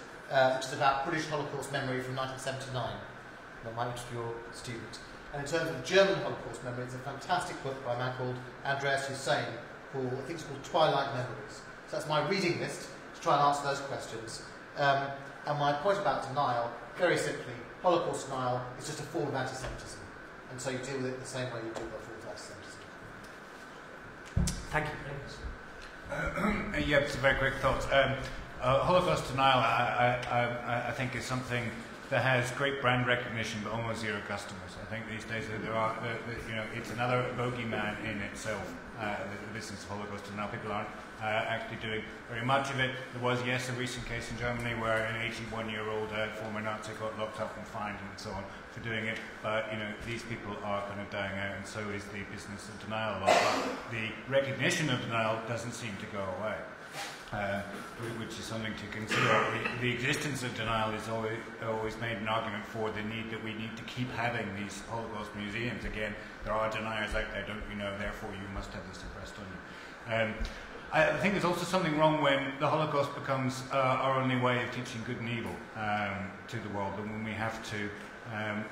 which is about British Holocaust memory from 1979. That might interest your student. And in terms of German Holocaust memory, it's a fantastic book by a man called Andreas Hussein, I think it's called Twilight Memories. So that's my reading list to try and answer those questions. And my point about denial, very simply, Holocaust denial is just a form of anti-Semitism. And so you deal with it the same way you deal with a form of anti-Semitism. Thank you. Yeah, it's a very quick thought. Holocaust denial, I think, is something that has great brand recognition but almost zero customers. I think these days it's another bogeyman in itself, the business of Holocaust denial. People aren't actually doing very much of it. There was, yes, a recent case in Germany where an 81-year-old former Nazi got locked up and fined and so on for doing it, but these people are kind of dying out, and so is the business of denial. But the recognition of denial doesn't seem to go away. Which is something to consider. The existence of denial is always made an argument for the need that we need to keep having these Holocaust museums. Again, there are deniers out there, don't you know, therefore you must have this suppressed on you. I think there's also something wrong when the Holocaust becomes our only way of teaching good and evil to the world, and when we have to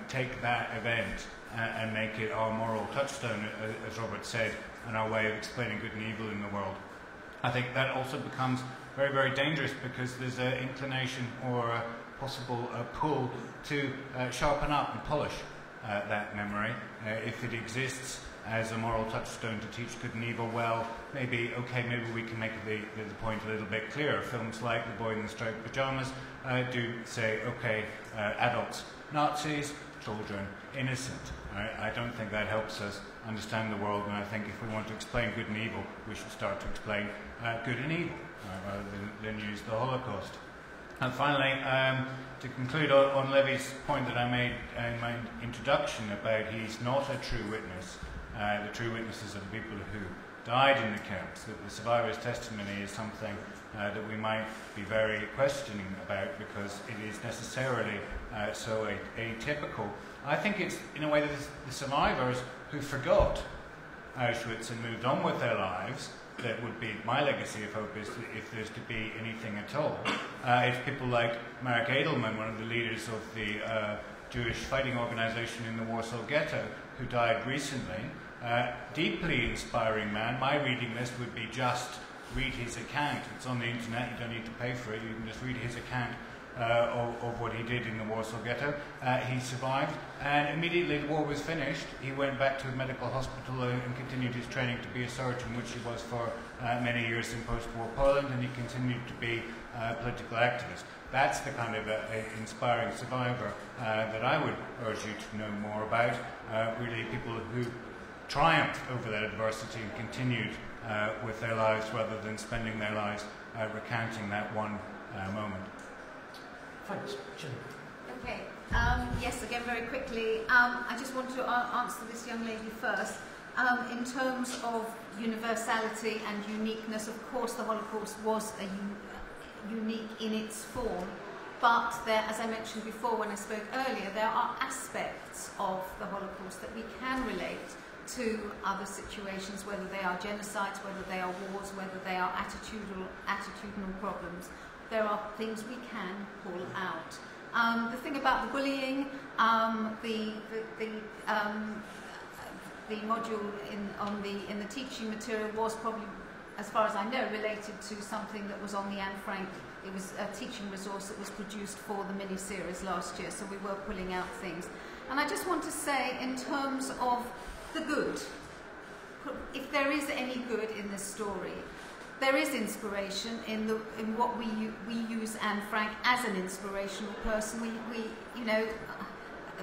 take that event and make it our moral touchstone, as Robert said, and our way of explaining good and evil in the world. I think that also becomes very, very dangerous because there's an inclination or a possible pull to sharpen up and polish that memory. If it exists as a moral touchstone to teach good and evil, well, maybe we can make the point a little bit clearer. Films like The Boy in the Striped Pyjamas do say, adults, Nazis, children, innocent. I don't think that helps us understand the world, and I think if we want to explain good and evil, we should start to explain good and evil rather than use the Holocaust. And finally, to conclude on Levy's point that I made in my introduction about he's not a true witness, the true witnesses are the people who died in the camps, that the survivor's testimony is something that we might be very questioning about because it is necessarily so atypical. I think it's, in a way, that the survivors who forgot Auschwitz and moved on with their lives that would be my legacy of hope, is if there's to be anything at all, it's people like Mark Edelman, one of the leaders of the Jewish fighting organization in the Warsaw Ghetto, who died recently. Deeply inspiring man. My reading list would be just read his account. It's on the internet, you don't need to pay for it, you can just read his account of what he did in the Warsaw Ghetto. He survived, and immediately the war was finished, he went back to a medical hospital and continued his training to be a surgeon, which he was for many years in post-war Poland, and he continued to be a political activist. That's the kind of inspiring survivor that I would urge you to know more about. Really people who triumphed over that adversity and continued with their lives rather than spending their lives recounting that one moment. Thanks, Gillian. Okay. Yes, again, very quickly. I just want to answer this young lady first. In terms of universality and uniqueness, of course, the Holocaust was unique in its form. But there, as I mentioned before when I spoke earlier, there are aspects of the Holocaust that we can relate to other situations, whether they are genocides, whether they are wars, whether they are attitudinal problems. There are things we can pull out. The thing about the bullying, the module in the teaching material was probably, as far as I know, related to something that was on the Anne Frank. It was a teaching resource that was produced for the mini-series last year, so we were pulling out things. And I just want to say, in terms of the good, if there is any good in this story, there is inspiration in what we use Anne Frank as an inspirational person. We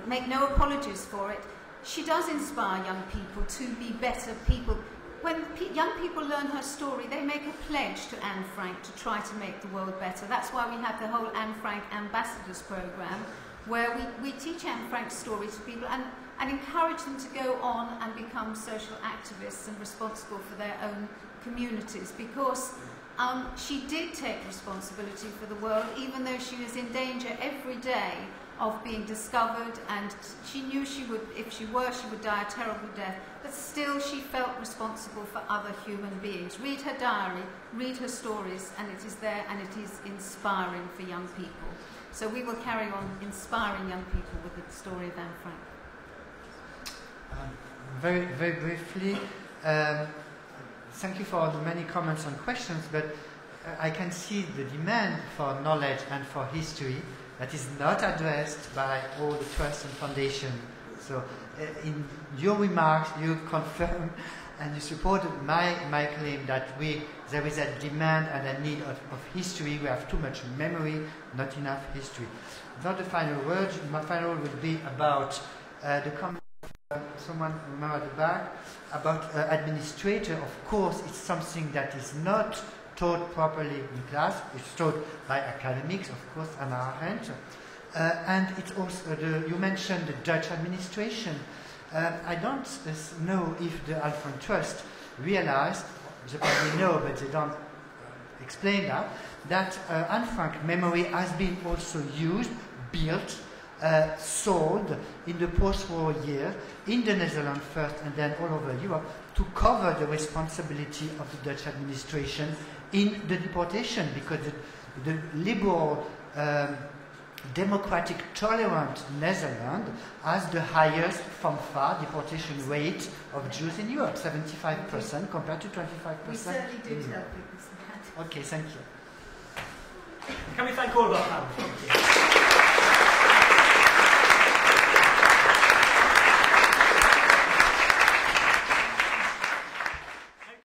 make no apologies for it. She does inspire young people to be better people. When young people learn her story, they make a pledge to Anne Frank to try to make the world better. That's why we have the whole Anne Frank Ambassadors program, where we teach Anne Frank's story to people and encourage them to go on and become social activists and responsible for their own communities, because she did take responsibility for the world, even though she was in danger every day of being discovered, and she knew she would, if she were, she would die a terrible death, but still she felt responsible for other human beings. Read her diary, read her stories, and it is there, and it is inspiring for young people. So we will carry on inspiring young people with the story of Anne Frank. Very, very briefly, thank you for the many comments and questions, but I can see the demand for knowledge and for history that is not addressed by all the trusts and foundations. So in your remarks, you confirm and you supported my claim that there is a demand and a need of history. We have too much memory, not enough history. Not the final word. My final word would be about the comment of someone at the back about administrator. Of course, it's something that is not taught properly in class. It's taught by academics, of course, on our hand. And it's also, you mentioned the Dutch administration. I don't know if the Anne Frank Trust realized, they probably know, but they don't explain that Anne Frank memory has been also used, built, sold in the post-war year, in the Netherlands first and then all over Europe, to cover the responsibility of the Dutch administration in the deportation, because the liberal, democratic, tolerant Netherlands has the highest from far deportation rate of Jews in Europe, 75% compared to 25%. We certainly did tell people that. Okay, thank you. Can we thank all of our panel?